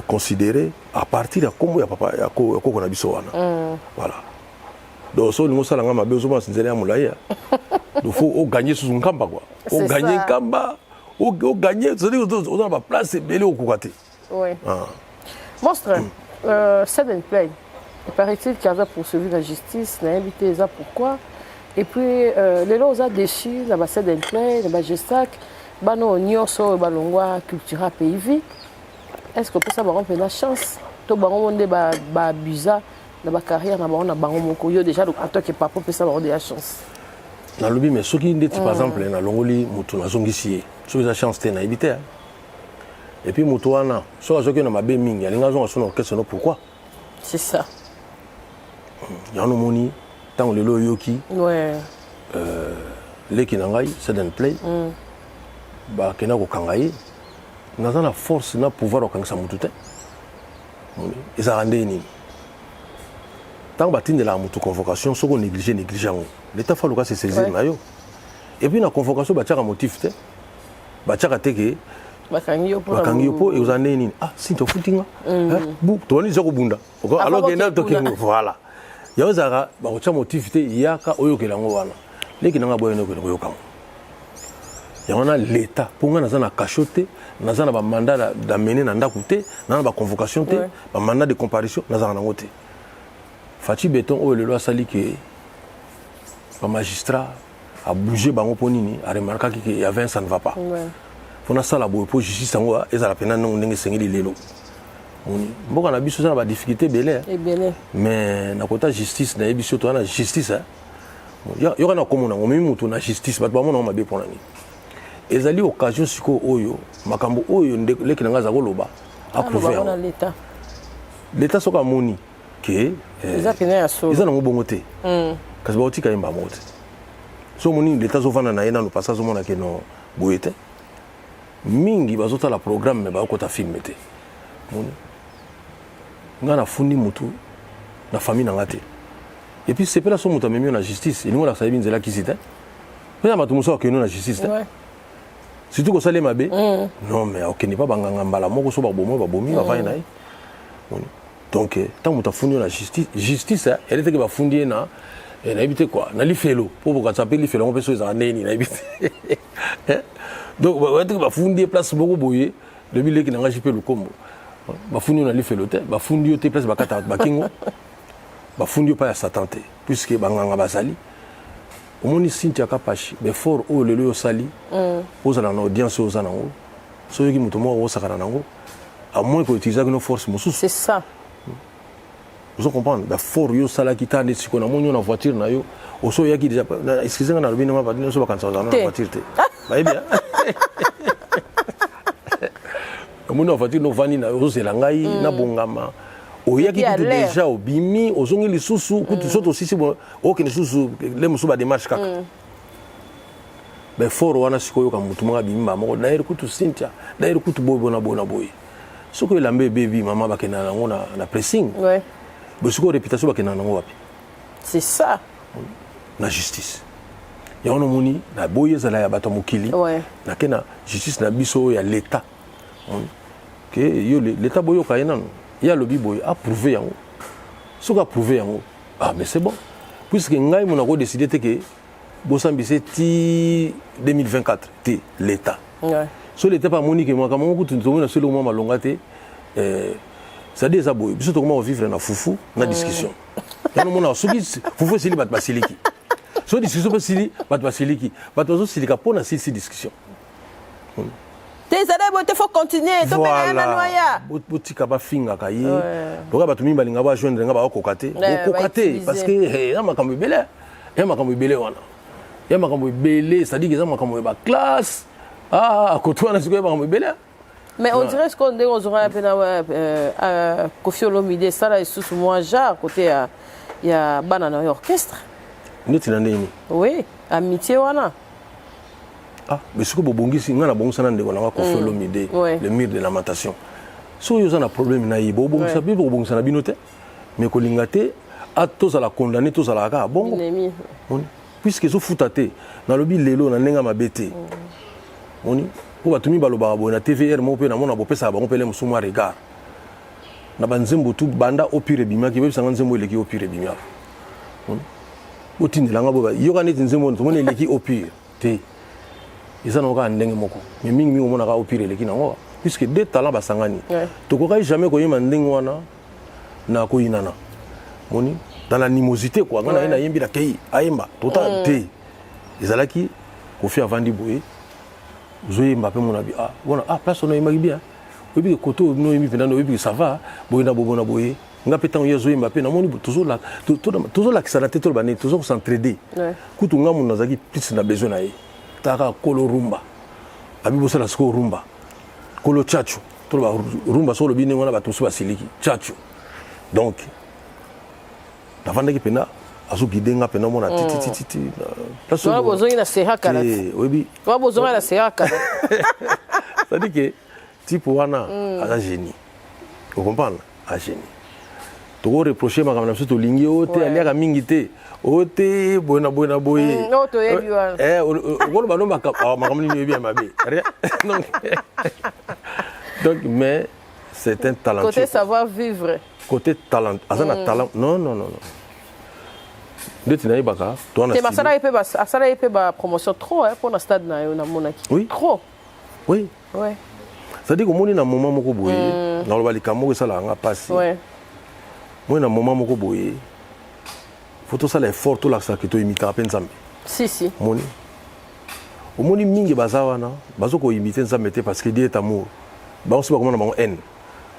considéré à partir ya kombo ya papa ya koko na biso wana voilà donc so ningo sala nga mabe ozoma sinzela ya mulaya donc faut gagner sous un kamba quoi o gagner kamba o gagner c'est-à-dire on a pas place belé au kokate oui monstre c'est une plainte. Il paraît-il qu'il y a poursuivi la justice, n'a invité ça pourquoi. Et puis les lois ont déchiré, la base d'un plainte, la gestac, bano nyonso balongwa cultura pays. Est-ce que pour ça baron la chance, to baron monde ba abusa na ba carrière na baron na baron moko yo déjà en tant que papa peut ça baron de la chance. Na lobi mais ce qui ndeti par exemple na longoli mutu na zongisi, so la chance te na éviter. et puis motoana so azoki na mabe mingi alinga zo son orchestre no pourquoi c'est ça yano moni tant lelo yoki ouais leki na ngai c'est d'un play ba kena ko kangai naza na force na pouvoir okangisa mutu te eza rande ni tant batinde la mutu convocation soko négliger yango l'état fa luka se saisir na yo et puis na convocation ba tchaka motif te ba tchaka teke bakangi yo po et ozane ni ah si to futinga bu to ni zoko bunda alors que na to kingo voilà ya ozara ba ko tcha motif te yaka oyo kelango wana leki nanga boyeno ko yokango yona l'état ponga naza na cachote naza na ba mandat d'amener na ndako te na ba convocation te ba mandat de comparution naza na ngote Fati Béton oyo lelo asali ke ba magistrat a bougé bango ponini a remarqué que y avait ça ne va pas fona sala boye po justice yango ezala pena non ndenge sengeli lelo mboka na biso na ba difficulté belé mais na kota justice na biso to na justice yo na komona ngomi mutu na justice bat ba mona mabe pona ni ezali occasion siko oyo makambo oyo leki na ngaza koloba approuver l'état soka moni ke eza pena ya solo eza na ngobongo te kasi ba otika yemba mote so moni l'état zo vana na yena no passage mona ke no boyete mingi bazota la programme me ba ko ta film te moni ngana fundi mutu na famille na ngate et puis c'est pas la so mutu amemi na justice ilingo la sayibi nzela kisita pena matumuso ke no na justice surtout ko sale mabe non mais ok n'est pas banganga mbala moko so ba bomi ba vai nayi donc tant mutu fundi na justice elle était que ba fundi na na ebité quoi na lifelo pour ko tsape lifelo on peut so za neni na ebité donc on était que ba fundi place beaucoup boye depuis leki na ngaji pe le kombo ba fundi na lifelo te ba fundi te place ba kata ba kingo ba fundi pa ya satante puisque banganga basali omoni Cynthia Kapashi be fort o lelo yo sali ozala na audience ozana ngo so yoki mutu mo osakana nango à moins que utiliser une force mususu c'est ça vous comprenez ba fort yo sala kita ne siko na monyo na voiture na yo oso yaki déjà excusez-moi na lobino ma patine so ba kansa na voiture te ba bien omono voiture no vani na oso c'est la ngai na bongama oyaki tout déjà obimi ozongi lisusu kutu soto sisi oke ne susu le musuba démarche kaka ben fort wana sikoyo ka mutu manga bimba moko na ere kutu Cynthia na ere kutu bona boye soko lambe baby mama bakena nango na pressing ouais be siko réputation bakena nango wapi c'est ça na justice ya ono moni na boye zala ya bato mokili na kena justice na biso ya l'état que yo l'état boyo kayena il y a le biboy approuvé yango soka approuvé yango ah mais c'est bon puisque ngai mon a décidé que bosambise ti 2024 ti l'état so l'état pas monique moi comme on kutu nzongo na solo moi malonga te ça dit ça boy biso to comment vivre na fufu na discussion yano mona soki fufu sili bat basiliki so discussion pas sili bat basiliki bat ozo silika pona sili discussion il faut continuer voilà botika ba finga kaye donc ba tumi balinga ba joindre nga ba kokate parce que ya makambo belé wana ya makambo belé ça dit que ça makambo ba classe ah koto na siko ya makambo belé mais on dirait ce qu'on dit on aura à Koffi Olomide ça là sous moi genre côté il y a banana orchestre neti na ndeni oui amitié wana ah mais ce que bobongisi ngana bongisa ndeko na Koffi Olomide le mur de lamentation so yo za na problème na yibo bongisa bi bongisa na binote mais ko lingate a tous la condamner tous la ka bongo puisque so futate na lobi lelo na ndenga mabete oni ko batumi baloba bo na TVR mo pe na mona bo pesa ba ngopele musuma regard na banzembo tu banda au pire bimaki be sanga nzembo eleki au pire bimaki otinde langa bo yo ka neti nzembo to mona eleki au pire te ils en ont un ndenge moko mais mingi mona ka au pire eleki nango puisque deux talents basangani to ko kai jamais ko yema ndenge wana na ko inana moni dans l'animosité quoi ngana ina yembi la kei ayemba total te ezalaki Koffi avandi boye zoye Mbappé mon abi ah voilà ah personne yemba bien obi koto no yembi pendant obi ça va boye na bobona boye nga petan yo zoye Mbappé na moni toujours la qui s'arrête tout bané toujours s'entraider kutu nga mon nazaki plus na besoin na ye taka kolo rumba abi bosala sko rumba kolo tchatcho to ba rumba so lo bine ngona ba tosu basiliki tchatcho donc la vanda ki pena azu gidenga pena mona titi la so ba bozongi na seha kala oui ba bozonga na seha kala ça dit que type wana a génie vous comprenez a génie to reprocher ma kamana to lingi ote aliaka mingi te ote boina boye no to yebi wana on ba no maka ma kamani yebi mabe donc mais c'est un talent côté savoir vivre côté talent azana talent non de tina ibaka to na te masala ipe ba promotion trop pour na stade na yo na monaki oui trop oui ouais ça dit que moni na moment moko boye na lo balika moko sala nga passe ouais moi na moment moko boye faut ça l'effort tout là ça que to imita peine nzambe si moni omoni mingi bazawana bazoko imiter nzambe te parce que Dieu est amour ba on se ba comment na bango haine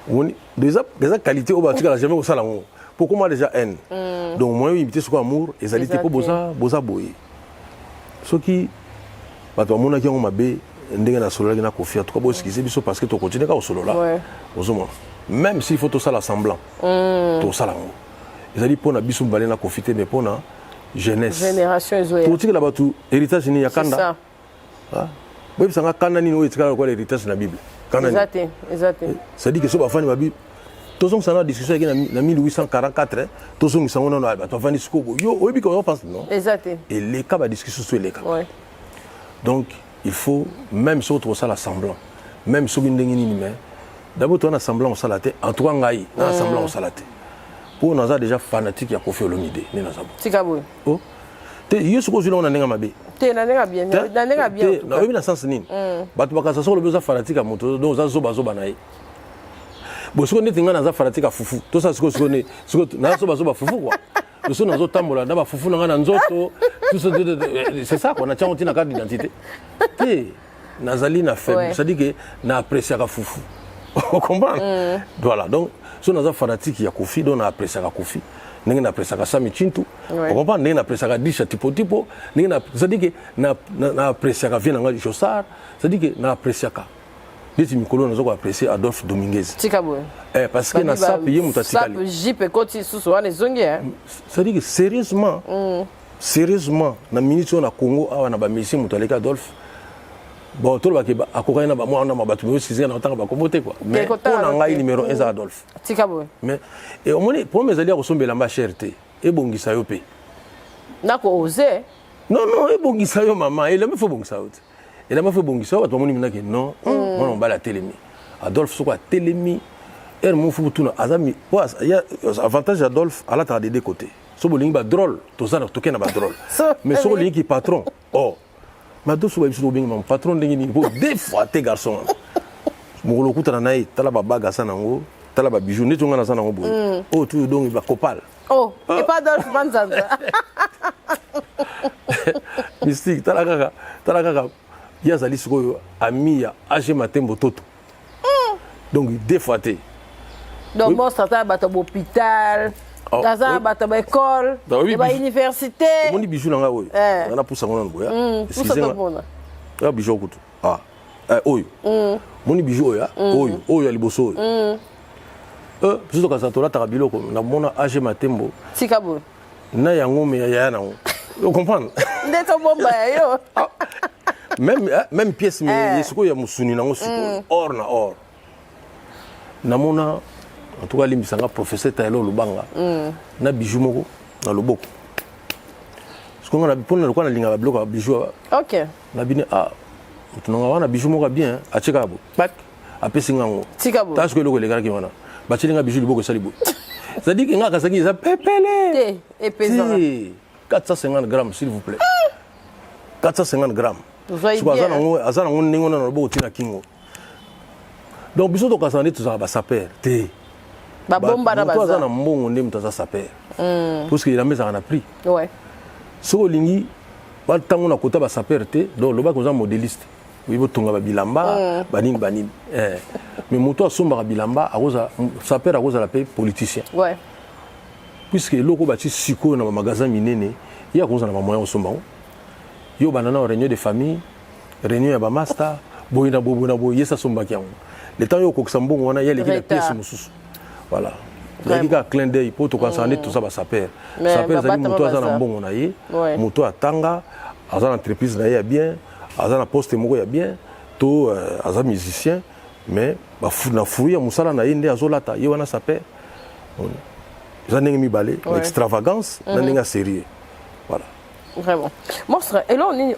moni déjà qualité au batika la jamais ko sala ngo pourquoi moi déjà haine donc moi imiter ce ko amour ezalité pour boza boye soki bato mona ki ngo mabe ndenge na solo na kofia to ko bo skiser biso parce que to continue ka solo là ozoma même s'il faut tout ça l'assemblant tout ça là ils allaient pour na biso mbalé na profiter mais pour na jeunesse génération ezoya tout que là-bas tout héritage ni ya kanda ah oui ça nga kanda ni no etika quoi l'héritage na bible kanda exact ça dit que so ba fani ba bible tozong sana discussion avec na 1844 tozong sango na ba to fani sikobo yo oyebi ko pense non exact et les cas ba discussion sur les cas ouais donc il faut même si on ça l'assemblant même si on ndenge ni mais d'abord on a semblant au salaté en tout cas ngai na semblant au salaté pour nous a déjà fanatique ya Koffi Olomide ni na sabo tikabo oh te yesu ko zilo na nenga mabe te na nenga bien na obi na sens nini batu bakasa so lo beza fanatique ya moto donc za zoba na ye bo siko neti nga na za fanatique ya fufu to sa siko ne siko na zoba fufu quoi le son nazo tambola na ba fufu na nga na nzoto tout ça c'est ça qu'on a tient na carte d'identité te nazali na faible ça dit que na apprécier ka fufu on comprend voilà donc so naza fanatique ya Koffi donc na apprécier ka Koffi ndenge na apprécier ka Sami Chintu on comprend ndenge na apprécier ka Disha tipo ndenge na ça dit que na apprécier ka Viens nga Jossar ça dit que na apprécier ka Diti mikolo nazo ko apprécier Adolphe Dominguez tikabo parce que na sa payer mutatikali ça jipe koti susu wana zongi ça dit que sérieusement na minute na Congo awa na ba Messi mutaleka Adolphe bon tout le monde a couru na ba moi na mabatu mais aussi na tanga ba komote quoi mais pour na ngai numéro 1 Adolphe tikabo mais et au moins pour mes alliés kosombela ma cherté e bongisa yo pe nako oser non e bongisa yo maman et là me faut bongisa yo et là me faut bongisa yo ba moni minaki non on ba la télémi Adolphe soko télémi er mon fou tuna azami il y a avantage d'Adolphe à la des deux côtés so bolingi ba drôle to ça to kena ba drôle mais so bolingi qui patron oh ma do so ba biso bingi mon patron ndenge ni bo des fois tes garçons mo lo kutana nayi tala ba baga sana ngo tala ba bijou neto ngana sana ngo bo oh tu donc ba copal oh et pas Adolphe Banzanza mystique tala kaka ya zali siko ami ya age matembo toto donc des fois te donc bon ça ta bato hôpital daza bato ba école ba université moni bijou nanga oyo na pusa ngona ngoya excusez-moi ya bijou kutu oyo moni bijou oyo ya liboso oyo biso tokaza tolataka biloko na mona age matembo tikabo na yango me ya nango vous comprenez ndeto bomba yo même pièce mais yesiko ya musuni nango siko or na or na mona en tout cas limbisanga professeur Taylor Lubanga na bijou moko na loboko parce qu'on a pona le quoi na linga ba biloko ba bijou OK na bine tunanga wana bijou moko bien a cheka bo pak apesi ngango tikabo tache ko loko le gara ki wana ba chilinga bijou liboko salibo ça dit que nga kasaki za pepele et pesant 450 grammes s'il vous plaît 450 grammes so azana ngo ningo na loboko tina kingo donc biso to kasande tout ça ba saper te ba bomba na baza na mbongo ndem taza saper parce que il a mis en prix ouais so lingi ba tango na kota ba saper te donc loba ko za modéliste oui botonga ba bilamba baning mais moto asomba bilamba akoza saper akoza la paix politicien ouais puisque loko ba ti siko na magasin minene ya koza na moyen osomba yo banana réunion de famille réunion ya ba master boyina boyesa somba kiango le temps yo kokisa mbongo wana ya leki la pièce mususu voilà il y a un clin d'œil pour tout ça tout ça ça perd ça perd ça muto aza na mbongo na ye muto atanga aza na entreprise na ye ya bien aza na poste moko ya bien to aza musicien mais ba na fruit ya musala na ye nde azolata ye wana ça perd ça n'est mibale l'extravagance na ninga sérieux voilà vraiment monstre et là on est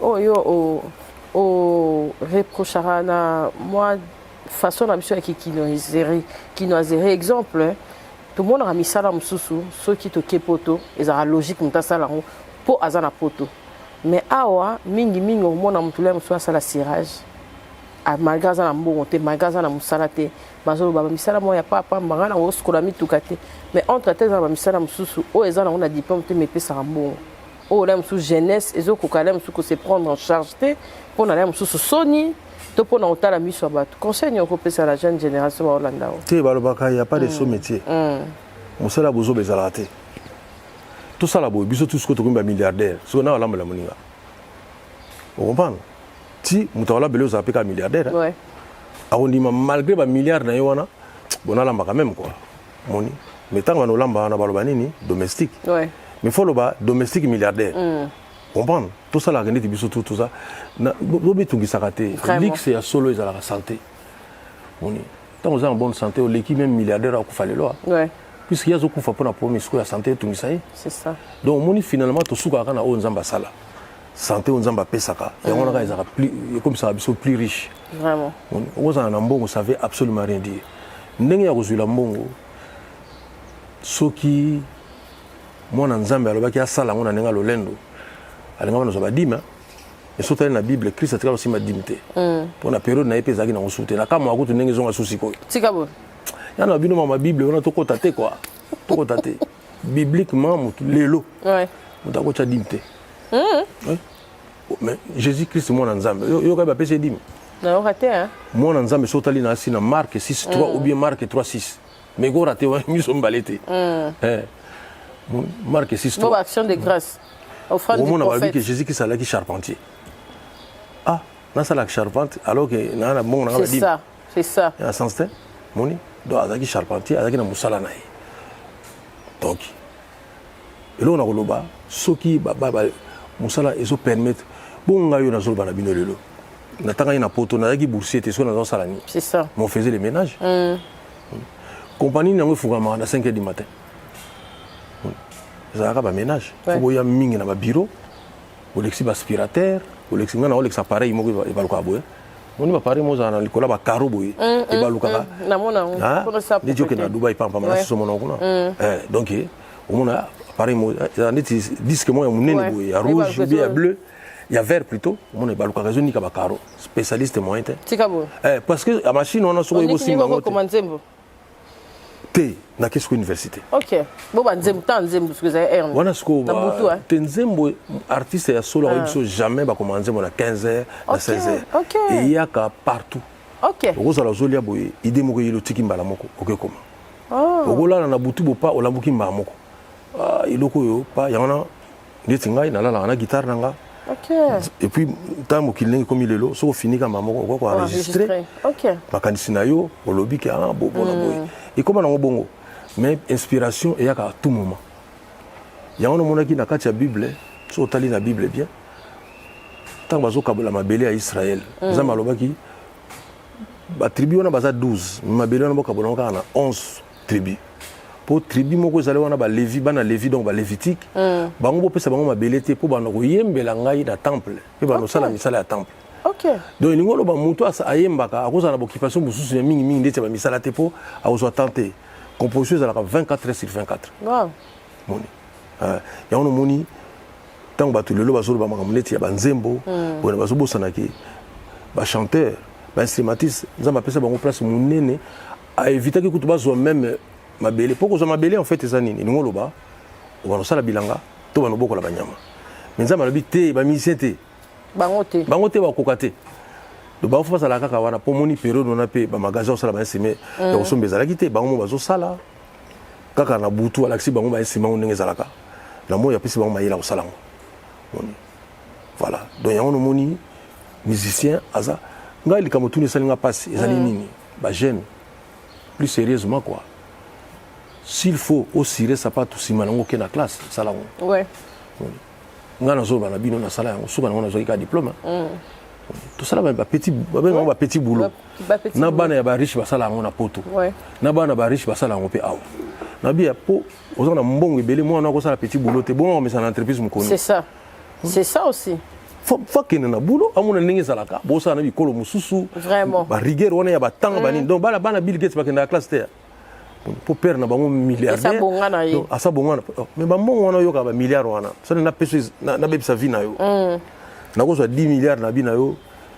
au reprochera na moi façon la mission qui nous a exemple tout le monde a mis ça dans mususu ceux qui toquent poto ils ont logique muta sala po azana poto mais awa mingi au monde mutule mususu sala cirage a malgré ça na mbongo te malgré ça na musala te bazolo baba misala mo ya papa mbanga na oskola mitukate mais entre tête na misala mususu o ezana on a diplôme te mais pesa mbongo o la mususu jeunesse ezo kokala mususu se prendre en charge te pour na la mususu soni to pour na otala miso bato conseil ko pesa la jeune génération ba Hollanda te balobaka il y a pas de sous métier musala bozo bezala te tout ça là bo biso tout ce que to kumba milliardaire so na olamba la moninga vous comprenez si mutawala belo za peka milliardaire ouais arrondiment malgré ba milliards na yona bona lamba quand même quoi moni mais tant on lamba na baloba nini domestique ouais mais faut le bas domestique milliardaire comprendre tout ça la gagner biso tout ça na bobi tungi sakate luxe ya solo ezala la santé moni tant on a en bonne santé l'équipe même milliardaire a kufale lo ouais puisqu'il y a zokufa pour na promise ko ya santé tungi ça c'est ça donc moni finalement to suka kana o nzamba sala santé on nzamba pesaka et on a ezala plus comme ça biso plus riche vraiment on a un mbongo ça veut absolument rien dire ndenge ya kozula mbongo soki mwana nzambe alobaki asala ngona nenga lolendo alinga wana zoba dima esotali na bible Christ atika aussi ma dimité pour la période na epezaki na osute na kama akutu ndenge zonga susi ko tikabo yana bino mama bible wana tokota te quoi tokota te bibliquement mutu lelo ouais mutako cha dimité mais Jésus Christ mwana nzambe yo ka ba pese dim na raté hein mwana nzambe sotali na sina Marc 6:3 ou bien Marc 3:6 mais go raté wa miso mbalete Marc 6:3 bon action de grâce offrande du prophète que Jésus Christ allait qui charpentier ah na sala charpente alors que na bon na c'est ça ya sens te moni do azaki charpentier azaki na musala na ye donc et là on a koloba soki baba musala ezo permettre bonga yo na zolo na bino lelo na tanga na poto na yaki boursier te so na zo sala ni c'est ça on faisait les ménages compagnie na ngufuga ma na 5h du matin ça a ba ménage faut y a mingi na ba bureau au lexi aspirateur au lexi na olex appareil mo ba luka boye moni ba pare mo za na likola ba karo boye e ba luka na mona pour ça ni joke na Dubai pam na so mona kuna donc au mona appareil mo za neti disque mo ya munene boye ya rouge ou bien ya bleu il y a vert plutôt on est baluka raison ni ka ba karo spécialiste moyen tikabo parce que la machine on a so ebo simba ngote te na kesko université OK bo ba nzembo parce que ça est wana sko te nzembo artiste ya solo ko jamais ba commencer na 15h na 16h et il y a ka partout OK okozala zolia boye idée moko yelo tiki mbala moko okekoma okolala na butu bo pa olambuki mbala moko iloko yo pa yana ndeti ngai na lala na guitare nanga OK et puis tant qu'il n'est comme il est là so fini ka mamoko ko enregistrer OK makanisi na yo olobi ke bo boye et comment na bongo mais inspiration et à tout moment ya on mona ki na kati ya bible so tali na bible bien tant bazo kabola mabele ya Israël za malobaki ba tribu wana baza 12 mabele wana bokabola ka na 11 tribu pour tribu moko zale wana ba Lévi bana Lévi donc ba lévitique bango bo pesa bango mabele te pour bana ko yembela ngai na temple pe bana sala misala ya temple OK donc ngolo ba mutu asa ayembaka akoza na occupation mususu mingi ndete ba misala te po akozwa tenter composition à la 24 heures sur 24 wow moni ya ono moni tant ba tout le lo ba zolo ba makamneti ya banzembo bona ba zobosa na ki ba chanteur ba instrumentiste nzamba pesa bango place munene a éviter que kutu ba zo même mabele poko zo mabele en fait ezanini ni ngolo ba o ba sala bilanga to ba no boko la banyama mais nzamba lobi te ba musicien te bangote ba kokate do ba fa sala kaka wana po moni période on a pe ba magasin sala ba nsime ya osombe zala kite bango ba zo sala kaka na butu alaxi bango ba nsima ndenge zalaka na mo ya pesi bango mayela osala ngo voilà donc ya on moni musicien aza ngai likamotuni salinga passe ezali nini bah jeune plus sérieusement quoi s'il faut aussi ça pas tout si manango que na classe ça là ouais ngana zo bana bino na sala yango suka na zo ka diplôme tout ça là ba petit boulot na bana ya ba riche ba sala yango na poto ouais na bana ba riche ba sala yango pe awa na bia po ozana mbongo ebele moi na ko sala petit boulot te bon mais ça entreprise mo kono c'est ça aussi faut qu'il na boulot amuna ndenge salaka bo sa na bikolo mususu vraiment ba rigueur wana ya batanga bani donc bana Bill Gates ba kenda classe te pour perdre na bango milliardaire donc asa bongana mais ba mbongo wana yoka ba milliard wana ça na peso na bebisa vie na yo na ko so 10 milliards na bina yo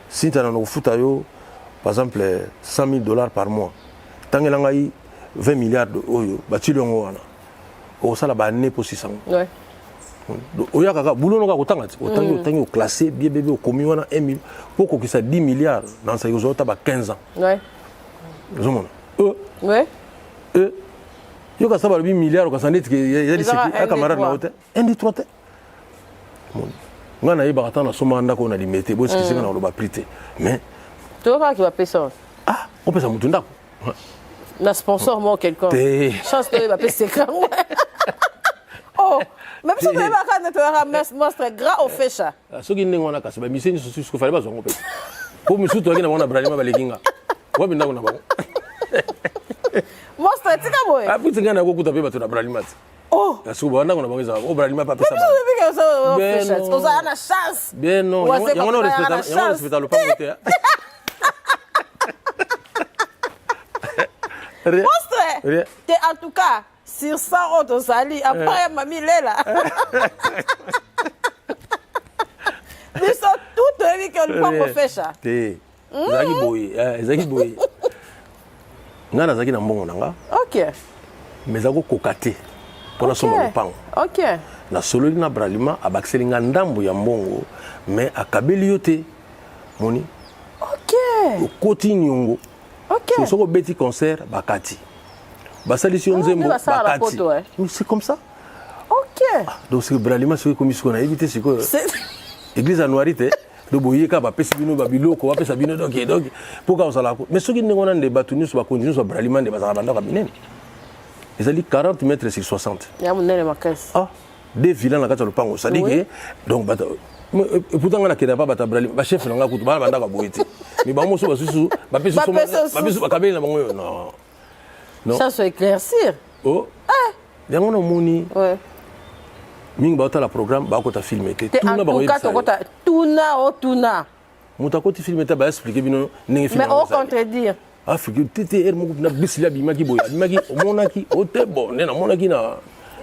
sinta na no futa yo par exemple $100,000 par mois tangela ngai 20 milliards oyo ba tilongo wana o sala ba ne po 600 ouais oya kaka boulot no ka kotanga ti otangi o classé bien bébé o komi wana 1 million poko ki sa 10 milliards dans sa yozo ta ba 15 ans ouais zomona ouais yo ka sa ba 8 milliards ka sa net ke ya disiki a camarade na hotel un des trois te ngana yeba katana soma ndako na limete bo ski singa na lo ba prité mais to ka ki ba pesa on peut ça mutu ndako na sponsor mo quelqu'un chance to ba pesa quand oh même si tu vas quand tu as monstre gras au fécha ce qui n'est pas kasi ba miseni so ce fallait pas zongo pe pour misu to ngina mona bralima balekinga wa binda kuna ba monstre tika boy a puti ngana ko kutape ba to na bralima oh asu ba ndako na bangiza o bralima pa pesa ba on a la chance bien non yango respecta le pango te monstre t'es en tout cas sur 100 autres sali après mamie lela ils sont toutes les que le pango fait ça te zaki boy ngana zaki na mbongo nanga OK mais zako kokate pona soma le pango OK na solo na bralima abakselinga ndambo ya mbongo mais akabeli yote moni OK okoti nyongo OK soko beti concert bakati basalisi nzembo bakati c'est comme ça OK donc c'est bralima c'est comme ça on a évité c'est quoi église à noirité do boyeka ba pesi bino ba biloko ba pesa bino donc pour ka osala ko mais ce qui ngona nde batuni so ba continue so bralima nde bazala banda ka binene ils allaient 40 mètres sur 60 ya munene makasi des villas na kata le pango ça dit que donc pourtant on a kena pas bata bralima ba chef nga kutu ba banda ka boyete mais ba mo so ba susu ba pesi so ba kabeli na bango non non ça se éclaircir oh yango na moni ouais mingi ba la programme ba ko ta filmer te tuna ba tuna muta ko ti filmer te ba expliquer bino ningi filmer mais au contredire Afrique tete mo na bisila bi maki boya bi maki monaki o te bon na monaki na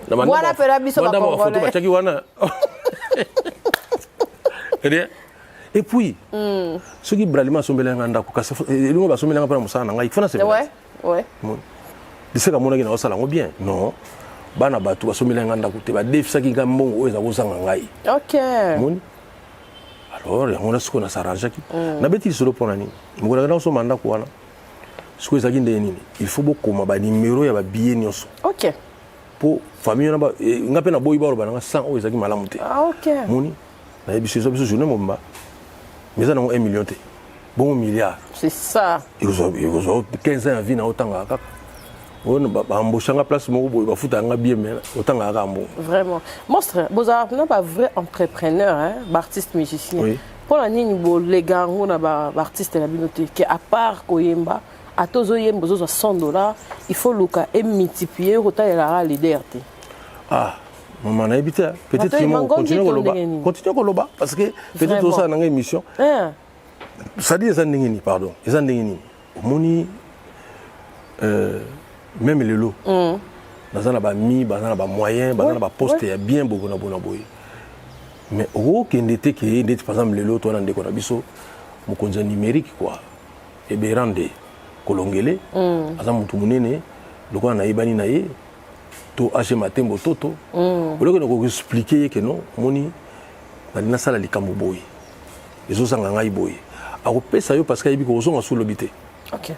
voilà pela biso ba photo ba chaki wana et puis ce qui bralima sombela nganda ko kase elingo ba sombela ngapa musana ngai fana c'est ouais diseka monaki na osala ngo bien non bana batu ba sombela nganda ko te ba defisaki ngambongo oza kozanga ngai OK moni alors on a ce qu'on a s'arrangé qui na beti solo pona ni ngola na so manda ko wana ce que ezaki ndeni nini il faut bokoma ba numéro ya ba billet nyonso OK pour famille na ba ngape na boyi ba bana 100 o ezaki malamu te OK moni na biso biso journée momba mais ça na 1 million te bon milliard c'est ça il faut 15 ans vie na otanga kaka on ba embochanga place moko boyi ba futa nga bien mais otanga kaka mbo vraiment monstre boza na pas vrai entrepreneur hein artiste musicien oui. Pour la nini bo legango na ba artiste la binote que à part koyemba à tozo yembo zo $100 il faut luka et multiplier autant il a leader te maman na habité peut-être que moi continue koloba parce que peut-être ça na émission ça dit ça ndingini pardon ça ndingini moni même les lots bazana ba mi bazana ba moyen bazana ba poste ya bien beaucoup na bona boy mais au kendete que ndeti par exemple les lots to na ndeko na biso mokonza numérique quoi et berande kolongele aza mutu munene lokwa na ibani na ye to age matembo toto oloko na ko expliquer que non moni na sala likambo boy ezo sanga ngai boy akopesa yo parce que yebi ko zonga sous lobité OK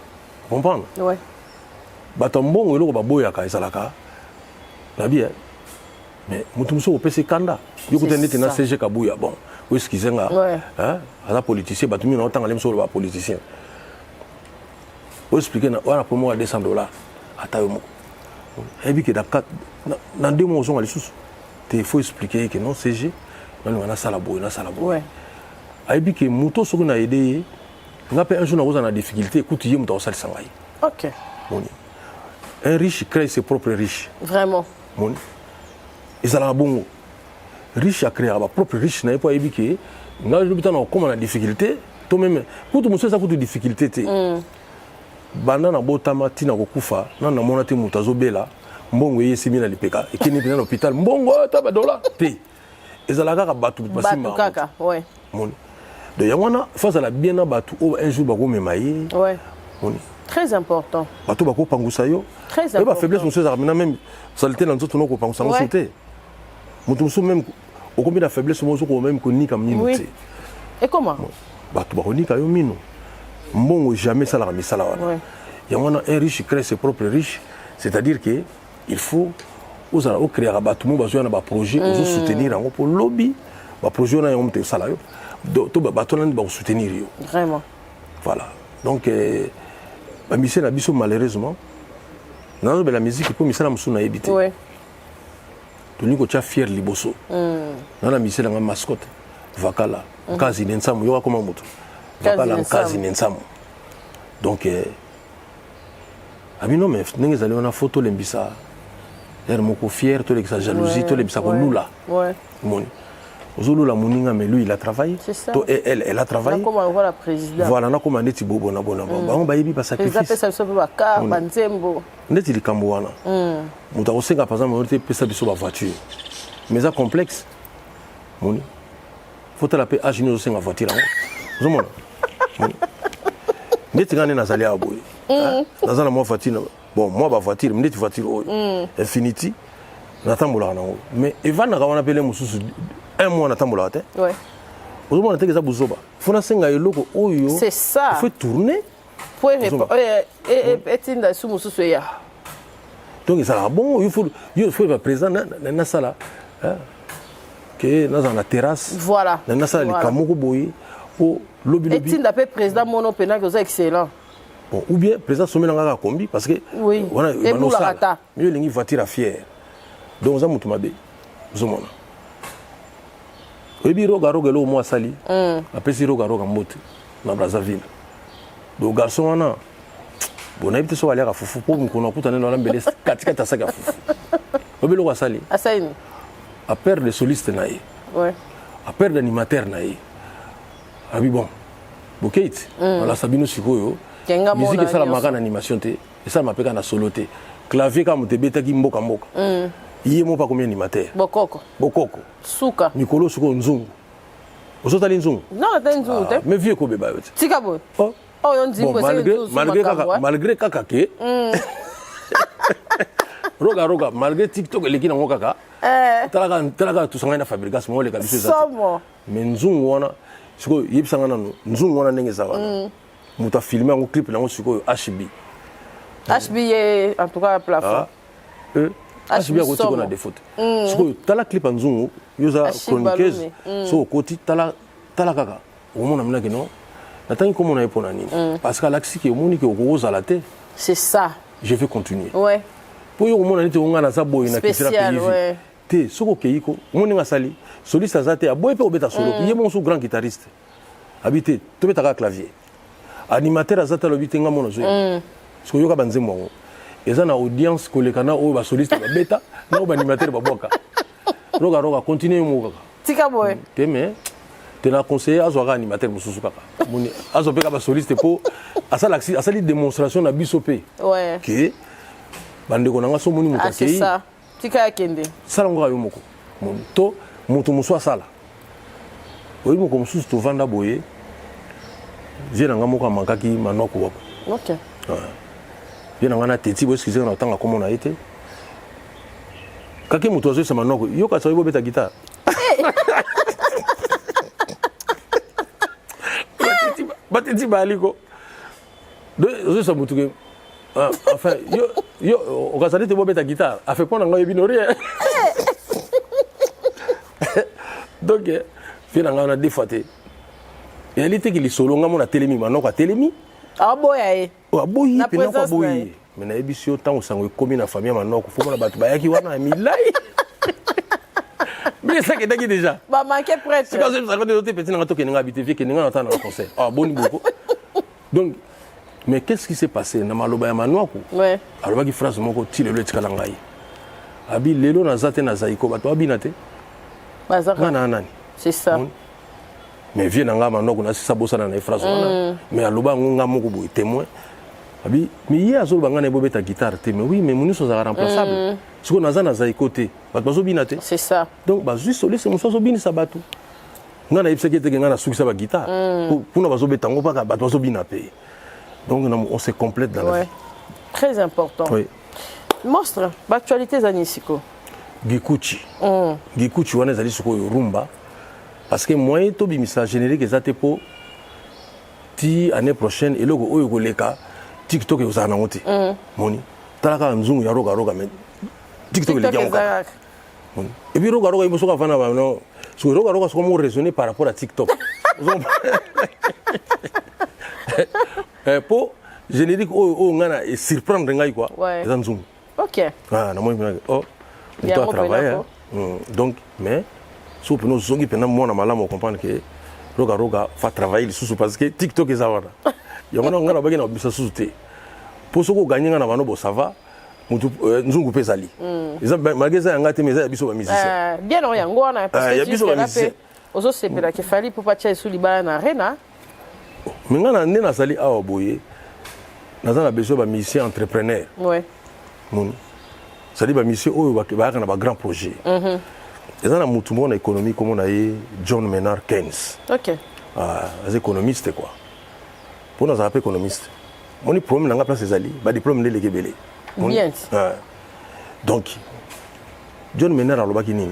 comprendre ouais bato mbongo eloko baboyaka ezalaka na bien mais mutu muso opesa kanda yo kutende tena CG Kabuya bon ou excusez nga hein ala politicien bato mi na otanga lemso ba politicien faut expliquer pour moi $200 à taille moko et puis que dans 2 mois on a les sous il faut expliquer que non CG on a ça la boue ouais et puis que moto ce qu'on a aidé on a un jour on a une difficulté écoute il moto ça le sangai ok un riche crée ses propres riches vraiment et ça la bon riche a créé sa propre riche n'a pas et puis que on a le temps comme on a difficulté toi même quand monsieur ça coûte difficulté banda na botama tina kokufa na mona te mutazo bela mbongo yesimi na lipeka ekini pena l'hôpital mbongo ta ba dola te ezalaka ka batu basima kaka ouais moni de yangona face à la bien na batu un jour ba ko memaye ouais moni très important batu ba ko pangusa yo très important ba faiblesse monsieur zamina même saleté na nzoto no ko pangusa ngosote mutu même au combien de faiblesse mo zo ko même ko nika mnino te et comment batu ba ko nika yo mino mbongo jamais ça la misala wana ouais il y a un riche qui crée ses propres riches c'est-à-dire que il faut aux créer un bâtiment besoin d'un projet aux soutenir en pour lobby un projet on a un salaire tout bâtiment on soutenir vraiment voilà donc la mission la biso malheureusement dans la musique pour mission la musuna ebité ouais tout ni ko tia fier liboso dans la mission la mascotte vakala kazi nensamu yo comme moto vakala kazi nensamu donc abi non mais ndenge zali on a photo lembisa er moko fier to l'exa jalousie to lembisa ko lula ouais moni ozolula moninga mais lui il a travaillé to elle a travaillé comment on voit la présidente voilà na comment ndeti bobo na bona ba on ba yebi ba sacrifice ça ça ba ka banzembo ndeti likambo wana muta osenga par exemple on te pesa biso ba voiture mais ça complexe moni faut te la paix âge nous osenga voiture ozomona ndeti ngane nazali aboye dans la voiture bon moi ba voiture mais une voiture Infinity natambola nango mais Evan na wana pele mususu un mois natambola te ouais ozomona te que ça buzoba fona senga eloko oyo c'est ça il faut tourner pour et tinda sous mususu ya donc ça la bon il faut être présent na sala que dans la terrasse voilà na sala le kamoko boye pour lobby et tinda pe président mono pena que c'est excellent. Bon, ou bien président sommet dans la combi parce que oui on a et pour la rata mieux les voiture à fier donc ça mutu mabe zomona ebi roga lo mo sali apesi roga mbote na Brazzaville donc garçon wana bon na ibite so ali ka fufu pour mkono kutana na mbele katika tasaka fufu ebi lo sali asaini a perdre de soliste na ye ouais a perdre d'animateur na ye abi bon bokate ala sabino sikoyo musique ça la magana animation te et ça m'appelle na solo te clavier comme te beta ki mboka yé mo pas combien animateur bokoko suka mikolo suko nzungu ozotali nzungu non ta nzungu te mais vieux ko beba yote tika bo oh yo nzungu malgré kaka ke roga malgré TikTok eleki nango kaka talaka tout sanga na fabrication mo le kabiso za mais nzungu wana suko yebisanga nanu nzungu wana ndenge za wana muta filmer un clip là on suko HB en tout cas plafond HB a côté qu'on a des fautes suko tala clip nzungu yoza chroniqueuse so côté tala kaka au monde amina que non natangi comme on a epona nini parce que l'axi que moni que okoza la té c'est ça je vais continuer ouais pour yo mona niti onga na za boy na kitira pays ouais te soko keiko moni ngasali soliste azate aboy pe obeta solo qui est mon sou grand guitariste habité to beta clavier animateur azata lobite nga mona zo so yoka banzembo ngo eza na audience kolekana o ba soliste ba beta na o ba animateur ba boka roga continue mo kaka tika boy te mais te na conseiller azo ka animateur mususu kaka moni azo peka ba soliste po asali démonstration na biso pe ouais que bande ko nanga so moni muta c'est ça tika yakende sala ngo yo moko moni to mutu muso sala oyi moko mususu to vanda boye j'ai un gamin qui m'a dit manoko ok j'ai un gars teti parce que j'ai un temps comment on a été quand il me ça manoko yo quand ça va beta guitare bateti baliko de ça mutuke enfin yo au cas ça te beta guitare a fait quoi on a eu rien donc finalement on a défaité et elle était qu'il solo nga mona telemi manoko telemi Ah boya aboyi Na pe na présence boyi na ye. mais na yebi si yo tango sango ekomi na famille manoko faut mona bato bayaki wana ya milai mais ça que t'as déjà Bah manquer prêtre. c'est quand je me raconte d'autres petits n'importe qui n'a habité vie qui n'a pas entendu concert ah bon beaucoup donc mais qu'est-ce qui s'est passé na maloba ya manoko Ouais. alors qui phrase moko ti lelo etikala ngai abi lelo naza te na zaiko bato babina te Bazaka. ngana nani C'est ça. mais vie na nga manoko na sisa bosana na phrase wana mais aloba nga moko boy témoin abi mais hier azolo banga na bobeta guitare te mais oui mais moni so za remplaçable siko naza na zaiko te bato bazobina te C'est ça. donc bazwi soliste mosusu azobinisa bato nga na yebisaki ete nga nasukisa baguitare mpona bazobeta yango mpaka bato bazobina pe donc on se complète dans la Ouais. vie. Très important. Oui. Monstre, l'actualité Zanisiko. Gikuchi. Gikuchi wana ezali sikoyo rumba parce que moyen tobimisa générique eza te po ti année prochaine eloko oyo koleka TikTok ezala nango te moni talaka nzungu ya roga mais TikTok eleki yango kaka et puis roga il faut avana ba non so roga c'est comment raisonner par rapport à TikTok po générique oyo ngana et surprendre ngai quoi eza nzungu. OK. Ah na moi oh on doit travailler donc mais so pour nous zongi pendant moi na malamu comprendre que roga fa travailler sous parce que TikTok eza wana yango ngana bagena obisa sous te pour soko gagner ngana bano bo ça va mutu nzungu pesali eza mageza yanga te mais eza biso ba musicien bien on yango wana parce que biso ba musicien ozo sepela ke fali pour pas tia sous libana na arena mais ngana nde nasali awa boye naza na besoin ba musicien entrepreneur ouais moni c'est-à-dire ba musicien oyo ba na ba grand projet eza na mutu mona économie comme on a John Maynard Keynes. OK. Les économistes quoi. Pour nous appeler économistes. Mon problème n'a pas place ezali, ba diplôme de l'équebele. Bien. Donc John Maynard alobaki nini?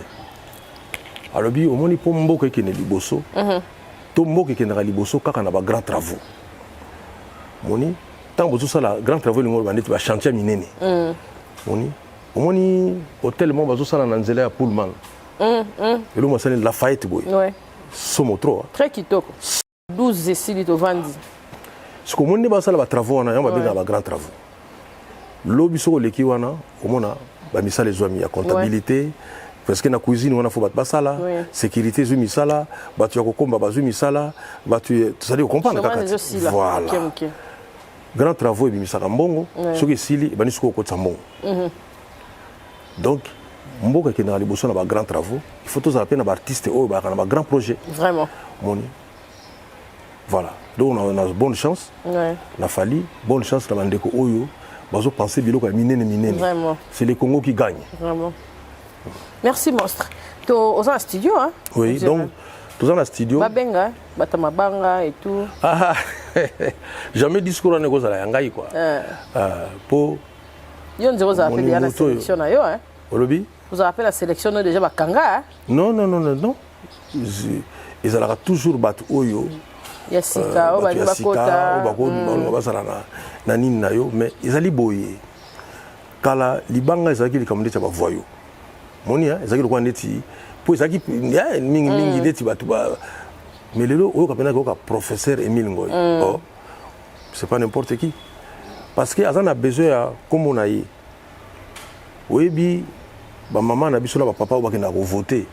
Alobi au moni po mboka ke ne liboso. To mboka ke na liboso kaka na ba grand travaux. Moni tant bozo sala grand travaux lingo banditi ba chantier minene. Moni au moni hôtel mo bazo sala na nzela ya Pullman. Et le c'est Lafayette boy. Ouais. Somo trop. Très kitoko. 12 esili to vandi. Ce que monde ba sala ba travaux wana yamba benga ba grand travaux. Lobi soko leki wana omona ba misala ezwami ya comptabilité parce que na cuisine wana faut ba sala sécurité ezwi misala batu ya kokomba bazwi misala batu ça dit comprendre kaka. Voilà. OK. Grand travaux ebimisaka mbongo soki esili bani soko kotsa mbongo. Donc mboka qui na liboso na ba grand travaux il faut tous appeler na ba artiste ou ba na ba grand projet vraiment moni voilà donc on a bonne chance la fali bonne chance na bandeko oyo bazo penser biloko ya minene vraiment c'est le Congo qui gagne vraiment merci monstre to aux en studio hein oui donc tous en studio babenga batamabanga et tout jamais discours na kozala ya ngai quoi pour yo nzero za appeler la sélection na yo hein olobi vous avez appelé la sélection déjà bakanga hein non ils allaient toujours battre oyo yasika bani bakota bakota basala na nini na yo mais ezali boye kala libanga ezaki likambo ndeti ba voyo moni ezaki lokwa ndeti po ezaki mingi ndeti batu ba mais lelo oyo kapena ko professeur Emile Ngoy oh c'est pas n'importe qui parce que azana besoin ya comme na yi oyebi ba maman na biso na ba papa ba kena ko voter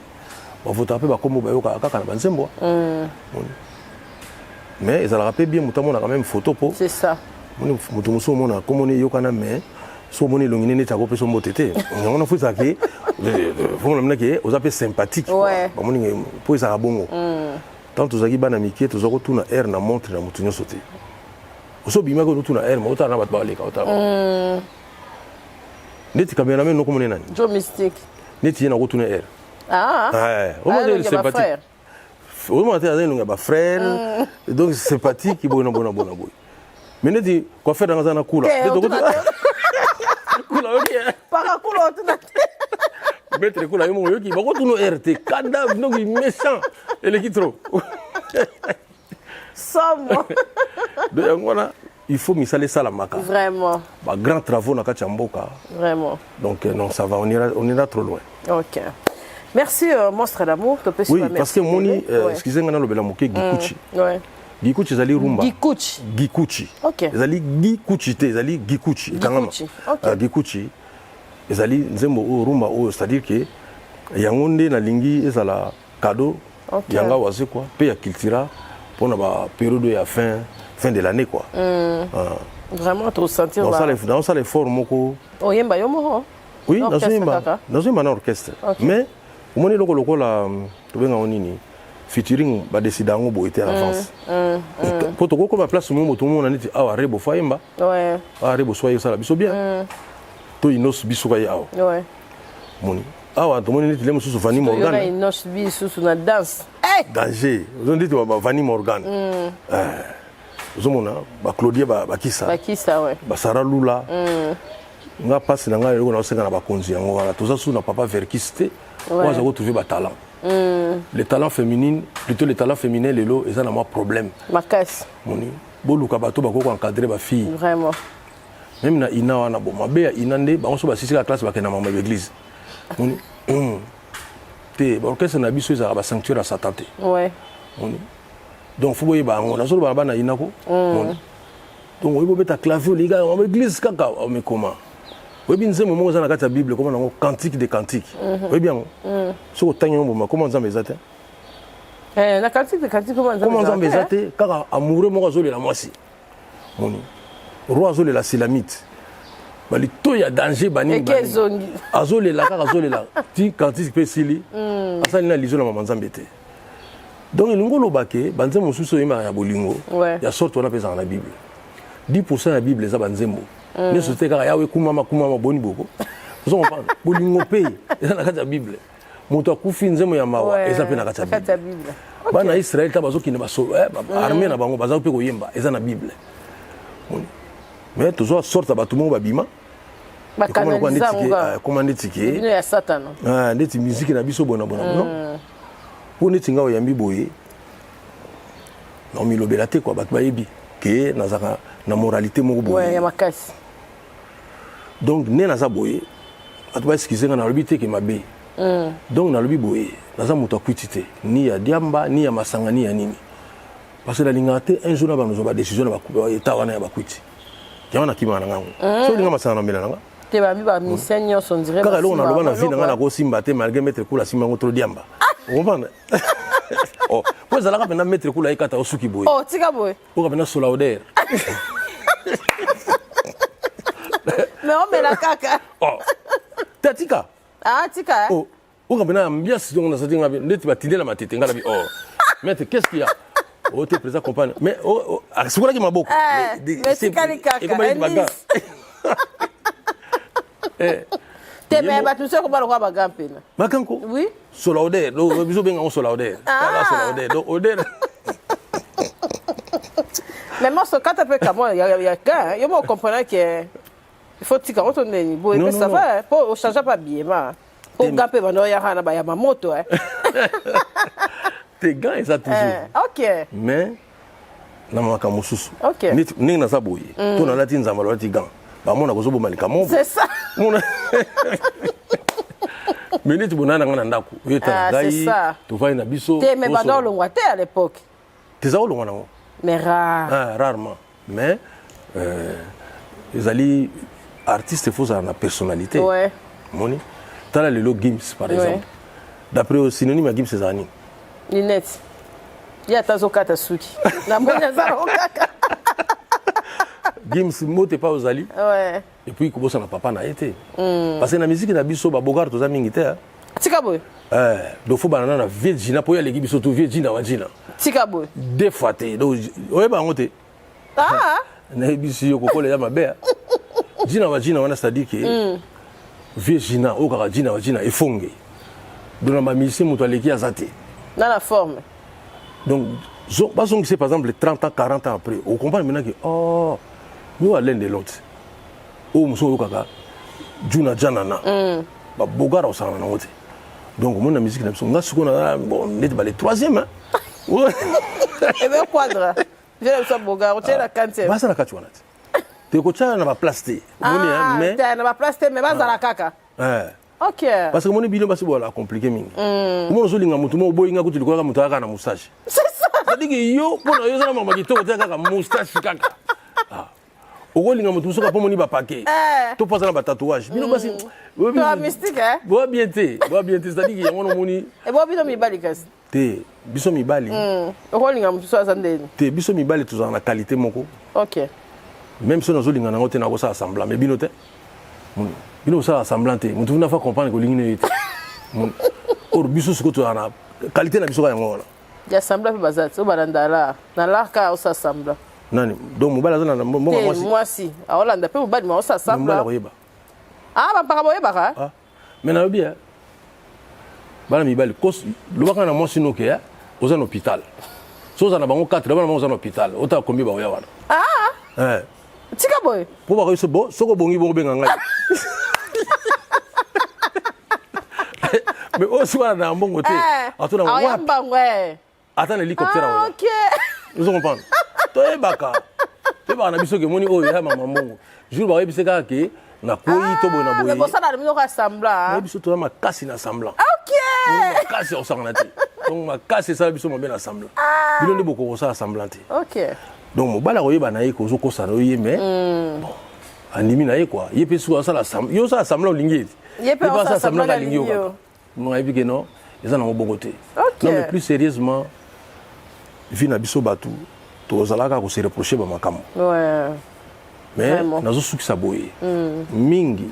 ba voter pe ba kombo ba yo kaka na banzembo mais ils allaient bien mutamona quand même photo po c'est ça mutu muso mona comme on est yokana mais so moni longine ne tako peso motete on a fait ça qui faut me que aux appels sympathique ba moni po ça bongo tant tous aki bana miki tous ko tuna air na montre na mutu nyoso te so bima ko tuna air mo ta na bat baleka ota neti cameraman no comme nani Joe Mystique neti na ko tuna air on est sympathique vraiment tu as un frère donc c'est sympathique bon mais ne dit quoi faire dans un coula coula OK para coula tu mettre coula yo mo yoki ba ko tuno RT cadavre no méchant et le kitro somme donc voilà il faut misaler ça la maka vraiment ba grand travaux na kati mboka vraiment donc non ça va on ira trop loin OK. Merci monstre d'amour oui parce que moni excusez-moi na lobela moke Gikuchi Gikuchi ezali rumba. Gikuchi. Gikuchi. Ok. Ezali Gikuchi te, ezali Gikuchi. Gikuchi. Ok. Gikuchi. Ezali nzembo o rumba o, c'est-à-dire que yango nde na lingi ezala cadeau. Ok. Yanga wazi quoi, pe ya cultura pour na ba période ya fin de l'année quoi. Vraiment te sentir dans ça les formes moko. Oyemba yomo. Oui, dans une orchestre. Okay. Mais au moment loko la to benga onini featuring ba décider ngo bo été à l'avance. Pour to ko ba place mo to mo na niti awa rebo fayemba. Ouais. Ah rebo soye ça la biso bien. To inos biso ka ya awa. Ouais. Moni. Awa to moni niti le mususu Vanny Morgan. Yona inos biso na danse. Eh! Danger. Vous dit ba Vanny Morgan. Zomona ba Claudia ba Kissa. Ba Kissa ouais. Ba Sarah Lula. Nga passe na nga lelo na osenga na bakonzi yango wana toza sous na papa verkiste on va retrouver ba talent les talents féminines plutôt les talents féminins lelo eza na moi problème makasi moni boluka bato bako encadrer ba fille vraiment même na ina wana bo mabe ya inande ba on so ba sisi la classe ba kena mama l'église moni te ba orchestre na biso eza ba sanctuaire à Satan te ouais moni donc faut boye ba ngo na solo ba na inako moni donc oyibo beta clavier les gars en église kaka mais comment oui bien c'est moment où on a la Bible comment on cantique des cantiques oui bien ce que tanyo moment comment on zambezate la cantique des cantiques comment on zambezate car amoureux moi azole la moisi moni roi azole la silamite bali to ya danger bani azole la car azole la ti cantique pe sili asali na lizo na mama nzambete donc ngolo bake banze mosusu yema ya bolingo ya sorte on appelle ça dans la Bible 10% de la Bible les abanzembo ne société car yawe kumama boni boko vous comprenez bolingo pe eza na kati ya Bible moto akufi nzemo ya mawa eza pe na kati ya Bible bana Israël ta bazoki ne baso armée na bango baza pe koyemba eza na Bible mais toujours sorte ba tumo babima comment ndetike ya Satan ndeti musique na biso bona non pour netinga oyambi boye non mi lobela te quoi bat bayebi ke nazaka na moralité moko boye ouais ya makasi donc né naza boye bat ba excuser na lobi te ke mabe donc na lobi boye naza moto akwitite ni ya diamba ni ya masanga ni ya nini parce que la lingate un jour na ba nous ba décision na ba état wana ya bakwiti yana kimana ngango so linga masanga na mbela nanga te ba mi ba misenya son dirait kaka lo na loba na vie nanga na ko simba te malgré mettre kula simba ngotro diamba vous comprenez oh pues ala ka mettre kula ikata osuki boye oh tika boye o ka solauder mais on met la caca oh tatika ah tika oh o ka ambiance donc na sa tinga ndeti batindela matete ngala bi oh maître qu'est-ce qu'il y a oh te présent compagne mais oh asikula ki maboko mais tika ni caca te me ba tu se ko ba ko ba gampena makanko oui solauder do biso benga on solauder ala solauder do oder mais moi ce quand tu peux comment il y a quand yo me comprendre que il faut tika on tonne bo et ça va pour changer pas bien ma pour gamper ba no ya hana ba ya mamoto te gants et ça toujours OK mais na maka mususu OK ni na saboye to na lati nzamba lati gants ba mona ko zo bomalika mo c'est ça mona mais ni tibonana ngana ndako yeta gai to vai na biso te me ba no longwa te à l'époque te za longwa nango mais rarement mais les ali artistes faut ça na personnalité ouais moni tala le Gims par exemple d'après au synonyme à Gims c'est ani Linette ya tazo kata suki na mona za okaka Gims mote pas aux ali ouais et puis kobosa na papa na été parce que na musique na biso ba bogart to za mingi te tika boy do fo banana na Virginia po ya leki biso to Virginia wajina tika boy deux fois te do oye ba ngote na bisi yo kokole ya mabe jina wajina wana c'est-à-dire que Virginia o kaka jina wajina efonge do na ba musicien moto aleki azate dans la forme donc pas son qui c'est par exemple 30 ans 40 ans après on comprend maintenant que oh nous à l'un de l'autre o muso kaka juna janana ba bogara o sana na wote donc mon musique na biso ngasiko na bon net ba le troisième hein et bien quadra je l'aime ça bogara o tela kante ba sana kati wana te ko tshana na ba plastique moni hein mais na ba plastique mais ba za la kaka OK parce que moni bino ba se bola compliqué mingi mo zo linga mutu mo boyinga kuti likola mutu aka na moustache c'est ça c'est-à-dire que yo pona yo zana mama kitoko tia kaka moustache kaka okolinga moto mosuku apo moni bapake to mpoza na batatouage bino basi mystique boa bien te c'est-à-dire que yango nomoni ebo bino mibali kasi te biso mibali okolinga mosusu aza ndeni te biso mibali tozala na qualité moko ok même so nazolinga nango te nakosala semblant mais bino te bino osala semblant te motu nafa comprendre kolingi na ye te or biso sikoyo tozala na qualité na biso ka yango wana ya semblant mpe baza te obalanda na lar kaka osala semblant nani donc mobali aza na mbonga mwasi aolanda mpe mobali ma osala semblant koyeba bampaka boyebaka mais nayobi bana mibali lobaka na mwasi noke oza na hôpital so oza na bango 4 bana bango oza na hôpital otala kombi baoya wana tika boye mpo bakoyeso bo soko obongi bongo benga ngai mais oyo soki wana na mbongo te atona ayambango ata na hélicoptère aoya ozo comprendre toyebaka na biso ke moni oyo ya mama mbongo jour bakoyebise kaka ke nakoyi to boye na boye kosala na bino ka semblant biso toza makasi na semblant makasi akosangana te donc makasi esala biso mabe na semblant bino nde bokokosala semblant te donc mobali akoyeba na ye kozokosa na yo ye mais andimi na ye kua ye mpe soki asala yo osala semblant olingi ye mpe asala semblant alingi yo kaka nayebi ke non eza nango bongo te non mais plus sérieusement vi na biso bato tozalaka kose reproche bamakambo mais nazosukisa boye mingi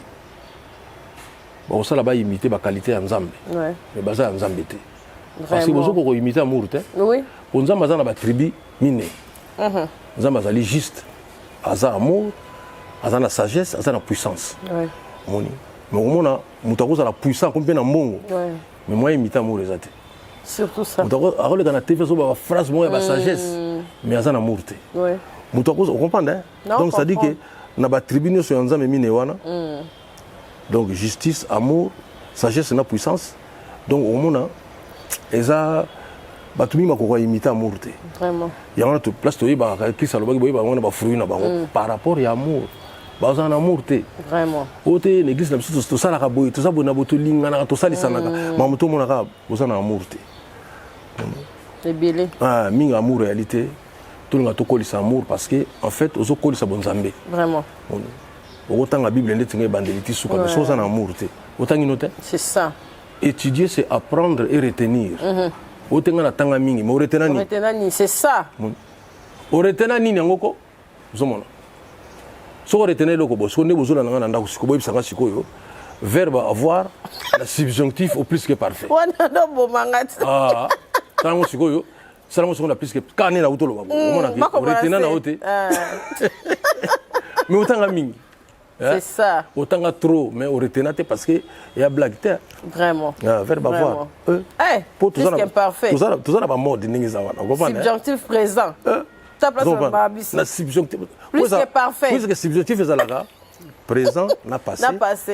bakosala baimite bakalite ya nzambe mais baza ya nzambe te parce que bozoka koimite amour te po nzambe aza na batribu mine nzambe azali juste aza amour aza na sagesse aza na puissance moni mais komona moto akozala puissant ko mpe na mbongo mais moi imite amour eza te surtout ça moto akoleka na tv azoba baphrase moko ya basagesse mais aza na amour te moto akoza okomprendre donc ça dit que na batribu nyonso ya nzambe mine wana donc justice amour sagesse na puissance donc omona eza bato mingi bakoka imite amour te yango na place toyebaka krist alobaki boyeba bango na bafruit na bango par rapport ya amour bazala na amour te oyo te na église na biso tosalaka boye toza boye na boye tolinganaka tosalisanaka makambo tomonaka boza na amour te ebele mingi amour réalité tolinga tokolisa amour parce que en fait ozokolisa bonzambe okotanga bible ndeti nga ebandeli ti suka mais so oza na amour te otangi no te c'est ça étudier c'est apprendre et retenir otenga na tanga mingi mais oretena nini c'est ça oretena nini yango ko ozomona soko oretena eloko bo soko nde bozolanda nga na ndako sikoyo boyebisanga sikoyo verbe avoir la subjonctif au plus que parfait wana nobomanga te talango sikoyo salango sikoyo na plus que kane na utoloba omonaki oretena na yo te mais otanga mingi c'est ça otanga trop mais oretena te parce que ya blague te vraiment verbe avoir po plus qu'imparfait toza na bamode ndenge eza wana subjonctif présent ta place na babisi na subjonctif plus que parfait plus que subjonctif ezalaka présent na passé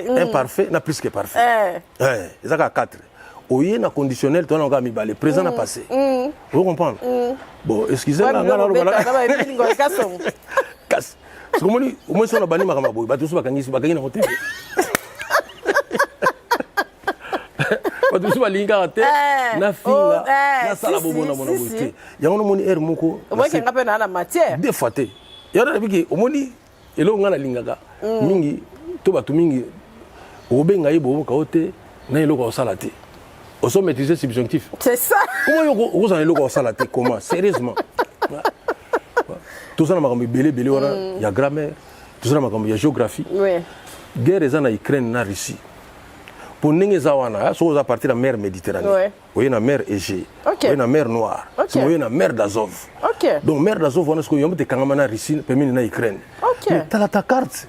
imparfait na plus que parfait eza kaka 4 oye na conditionnel tona kaka mibale présent na passé vous comprendre bon excusez nga nalobala kasi sokomoni omoi so na bani makambo boye bato so bakangi nango te bato so balingi kaka te nafinga nasala bomona mona boye te yango nomoni ere moko omokenga mpe na matière des fois te yango nabiki omoni eloko nga nalingaka mingi to bato mingi okobenga ye boboka o te na eloko osala te oso maîtriser subjonctif c'est ça comment okozala eloko osala te comment sérieusement tozala makambo ebele wana ya grammaire tozala makambo ya géographie guerre eza na Ukraine na Russie po ndenge eza wana soki oza partir na mer Méditerranée oye na mer Égée oye na mer Noire sima oye na mer d'Azov donc mer d'Azov wana soki oyambo te ekangama na Russie pembeni na Ukraine mais tala ta carte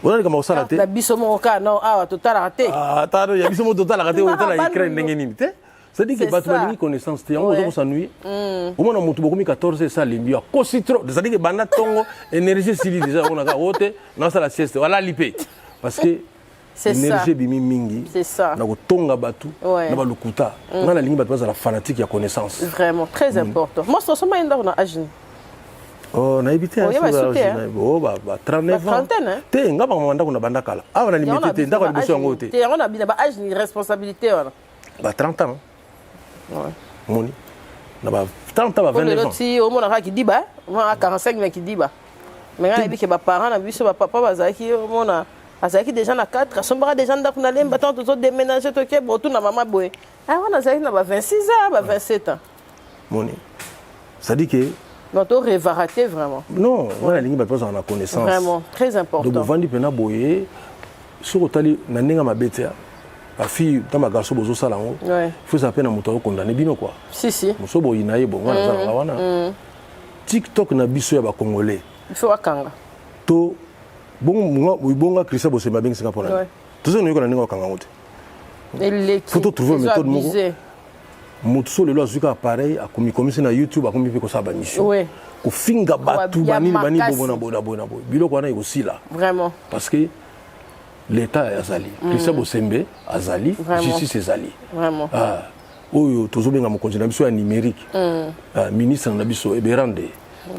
onalikama kosala te biso moko kaka no awa totalaka te ya biso moko totalaka te otala Ukraine ndenge nini te c'est-à-dire que bato balingi connaissance te yango oza kosanui omona motu bokomi 14 esa lembi akosi trop c'est-à-dire que banda ntongo énergie esili déjà yango naka o te nasala sieste alali mpe parce que énergie ebimi mingi na kotonga bato na balukuta nga nalingi bato bazala fanatique ya connaissance vraiment très important moi sosoma ye ndako na agini nayebi te ba 39 ans te nga bakamama ndako na banda kala awa na limite te ndako ya liboso yango te yango na bina ba agini responsabilité wana ba 30 ans moni na ba 30 ans, 29 ans. Si au monde qui dit bah, à 45 ans qui dit bah. Mais quand il dit que mes parents, na biso papa bazaki au monde azaki déjà na 4, sombra déjà ndako na lemba tant tous déménager to ke botu na maman boy. Ah on azaki na ba 26 ans, ba 27 ans. Moni. Ça dit que non, tu aurais raté vraiment. non, on a ligne pas en connaissance. Vraiment, très important. Donc vandi pena boyer sur otali na ninga mabetia. La fille dans ma garçon bozo salango. Il faut s'appeler na moto condamné bino quoi. Si si. Muso boyi na yebo ngana za wana. TikTok na biso ya ba congolais. Il faut akanga. To bonga Christian Bosema bengi singa pona. Tout ça nous ko na ninga kanga ngote. Faut trouver une méthode moko. Mutso lelo azuka appareil akomi komisi na YouTube akomi pe ko sa ba mission. Oui. Ko finga batu bani bona bona. Biloko wana ikosila. Vraiment. Parce que l'État est azali. Christian Bosembe azali, justice ezali. Vraiment. Ah, oyo tozobenga mokonzi na biso ya numérique. Ministre na biso Eberande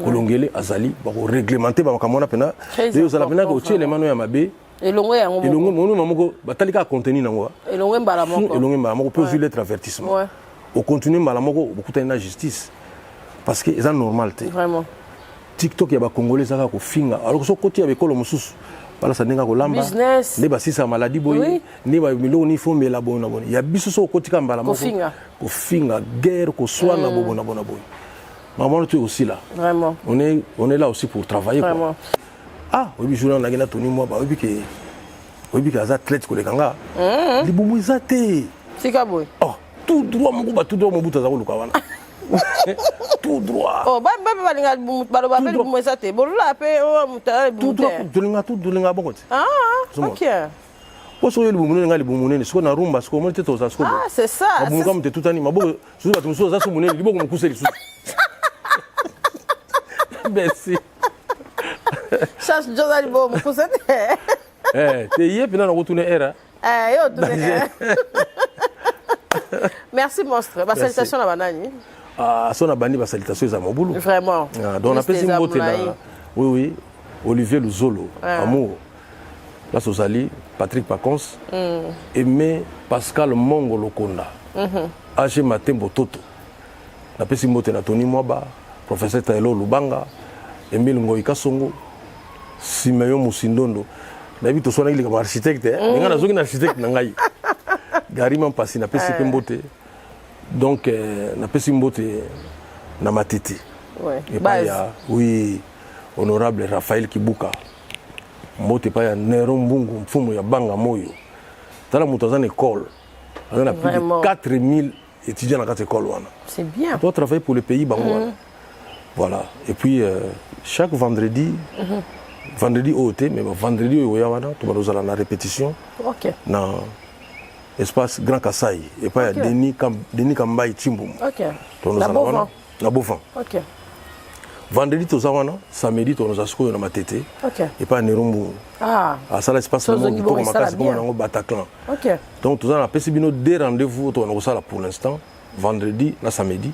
kolongele azali ba ko réglementer ba makamona pena. Yo zala pena ko tie élément ya mabe. Elongwe yango. Elongwe monu mamoko batalika contenu nango. Elongwe mbala moko. Elongwe mbala moko peut lettre avertissement. Ouais. Au continue mbala moko bokuta na justice. Parce que c'est normal té. Vraiment. TikTok ya ba congolais zaka ko finga. Alors que so côté avec ekolo mususu. Voilà ça nenga ko lamba. Business. Ne ba sisa maladie boy. Ne ba milo ni fo mela bona bona. Ya biso so côté ka mbala moko. Ko finga guerre ko soana bona bona boy. Maman tu es aussi là. Vraiment. On est là aussi pour travailler. Vraiment. Quoi. Ah, oui, je suis là, Tony moi, oui, que ça athlète que les ganga. Les boumou zate. C'est quoi boy? Oh, tout droit mon bout, tout droit mon bout à zaro kawana. Tout droit. Oh, ba linga boumou zate. Bon là pe oh mutala tout droit, tout linga bon. Ah, OK. Poso le boumou linga le boumou ne, sko na rumba, sko mo teto za sko. Ah, c'est ça. Boumou comme te tout ani, mabo, so ba tumso za so mouné, libo ko mkuseli su. Merci. Chasse Jordan bon mkuseli. Te yé pena na retourner era. Yo tourner. Merci monstre. Ba salutation na banani. Ah, son abani ba salutation za mobulu. Vraiment. Donc on a fait une beauté là. Oui, Olivier Luzolo, amour. Là Sozali, Patrick Pacons, Aimé Pascal Mongo Lokonda. AG Matembo Toto. La pesi mbote na Tony Mwaba, professeur Taelo Lubanga, Emile Ngoïka Songo, Simeon Musindondo. Nabi to sona ile comme architecte, nga na zoki na architecte na ngai. Gari man pasi na pesi mbote. Donc na pesi mbote na matete. Ouais. Et pas ya oui honorable Raphaël Kibuka. Mbote pa ya Nero Mbungu mfumu ya Banga Moyo. Tala mutazana école. On a plus de 4000 étudiants dans cette école. C'est bien. On doit travailler pour le pays Bango. Voilà. Et puis chaque vendredi, vendredi OT, mais vendredi au Yawana, tu vas nous aller en répétition. OK. Dans l'espace Grand Kassai. Et puis il y a Denis Kambaï Chimbum. OK. La Beauvant. OK. Vendredi, tu vas samedi, tu vas nous ma tété. OK. Et pas Nerumbu. Ah. Ça, l'espace comme un Bataclan. OK. Donc, tu as deux rendez-vous pour l'instant, vendredi, la samedi.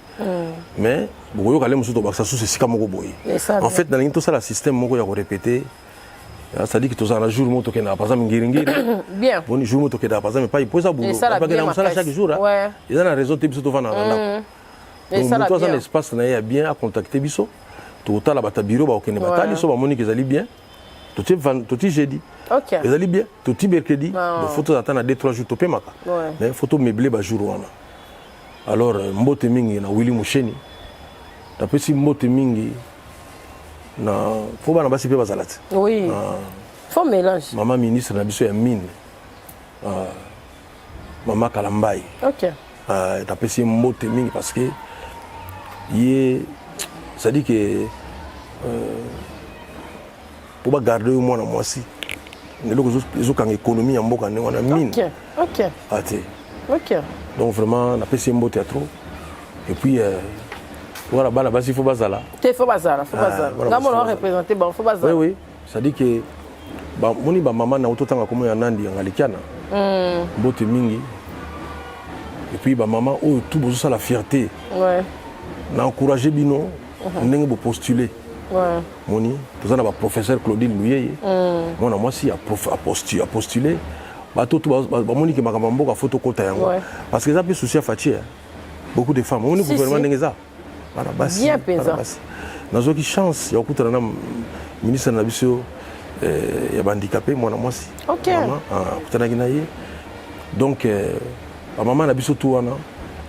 Mais, vous allez me en fait, dans le système, je vais répéter. C'est-à-dire que tu as un jour où tu as par exemple bien. Bon jour où tu as par exemple pas il pose ça boulot. Chaque jour. Ouais. Il y a un réseau de tu vas dans. Donc, tu as l'espace bien à contacter biso. Tu as la bureau ba okene batali so ba moni que bien. Tout jeudi. OK. Ils allaient bien. Tout mercredi. Les photos attendent à 2-3 jours topé maka. Mais photos meublées ba jour wana. Alors mbote mingi na Willy Musheni. D'après si mbote mingi na faut ba na basi pe bazalati. Oui. Faut mélange. Maman ministre na biso ya mine. Maman Kalambai. OK. D'après si mbote mingi parce que ça dit que pour garder au moins moi aussi les autres économie en boka on a mine. OK. OK. Donc vraiment on a passé un beau théâtre et puis voilà bala basi faut bazala. Tu faut bazala. Là on représenter bon faut bazala. Oui ça dit que ba moni ba maman na ototanga comme ya nandi ngalikiana. Bote mingi. Et puis ba maman oh tout besoin ça la fierté. Ouais. Na encourager bino ndenge bo postuler. Ouais. Moni, tout ça na ba professeur Claudine Luyeye. Moi si a postulé. Ba tout ba moni ke makamba mboka photo kota yango. Parce que ça peut souci à Fatia. Beaucoup de femmes. On est gouvernement ndenge ça. bana basi bien penza nazoki chance ya kokutana na ministre na biso ya bandicapé mwana mwasi mama akutanaki na ye donc bamama na biso tu wana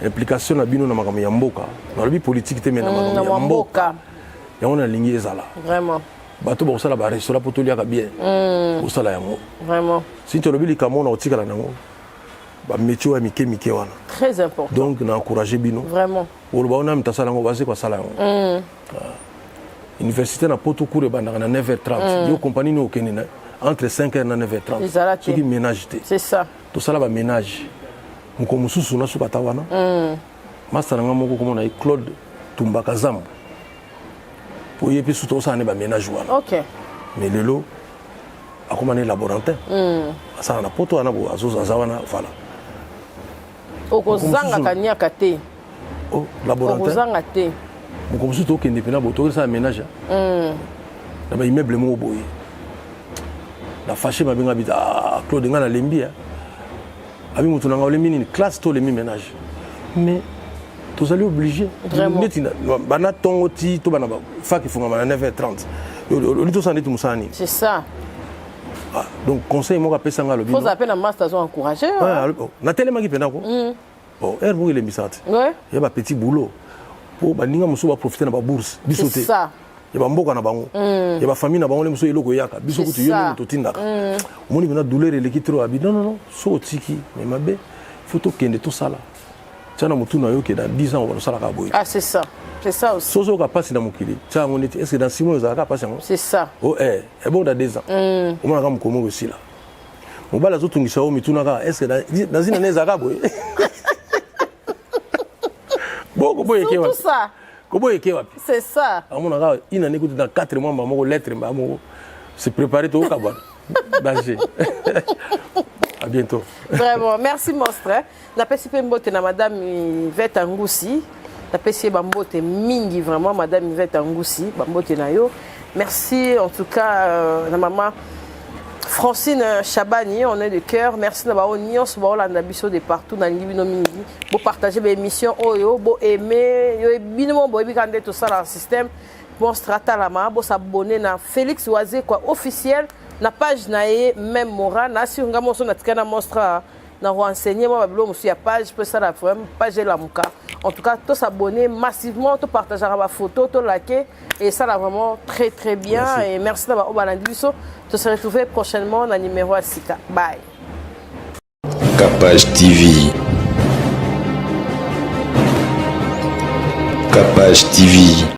implication na bino na makambo ya mboka nalobi politique te me na makambo ya mboka yango nalingi ezala vraiment bato bakosala barestaurant mpo toliaka bien kosala yango vraiment si tolobi likambo na kotikala nango bamétier ya mike wana très important donc na encouragé bino vraiment oloba wana mitasala yango baze kosala yango université na poto cours ebandaka na 9h30 yo compagnie ni okende na entre 5h na 9h30 soki ménage te c'est ça tosala baménage moko mosusu nasuka ata wana master nanga moko komona ye Claude Tumbaka Zambo po ye mpe sutu osala ne baménage wana ok mais lelo akoma ne laborantin asala na poto wana aza wana voilà okozangaka niaka te laborantin okozanga te moko mosusu tokende mpena boye tokesala ménage na baimmeuble moko boye na fâché mabenga bita Claude nga nalembi abi moto nanga olembi nini classe to olemi ménage mais tozali obligé neti bana ntongo ti to bana fak efungama na 9h30 oli tosala neti mosala nini c'est ça donc conseil moko apesanga alobi poza mpe na master azo encouragé natelemaki mpena ko ere moko elembisaka te ya bapetit boulot mpo baninga mosusu baprofite na babourse biso te ya bamboka na bango ya bafamille na bango le mosusu eloko eyaka biso kutu yo nini totindaka omoni mpena douleur eleki tro abi non so otiki mais mabe faut tokende tosala tia na motu na yo ke dans 10 ans banosalaka boye c'est ça c'est ça aussi soso oyoka mpasi na mokili tia yango neti est ce que dans 6 mois ozalaka mpasi yango c'est ça ebongo da 2 ans omonaka mokomo kosila mobali azotungisa yo mitunaka est ce que na zina ne ezalaka boye boko boye ke tout ça koboye ke wapi c'est ça amonaka ina ne kuti dans 4 mois moko lettre moko se préparer to okabana danger à bientôt vraiment merci monstre napesi mpe mbote na madame Yvette Angoussi napesi ye bambote mingi vraiment madame Yvette Angoussi bambote na yo merci en tout cas na maman Francine Chabani, on est de cœur. Merci d'avoir nyonso baolanda biso de partout dans libino mingi. Bo partager mes émissions oyo, bo aimer, yo bino bo bikande tout ça dans le système. Bon stratalama, bo s'abonner na Félix Oazé quoi officiel na page nae même mora na si nga monso na tikana monstra na renseigner moi bablo musu ya page peut ça la vraiment page la muka. En tout cas, tous s'abonner massivement, tous partager ma photo, tous liker et ça là vraiment très très bien merci. Et merci d'avoir obalandi biso. On se retrouve prochainement dans le numéro à Sika. Bye. Capage TV. Capage TV.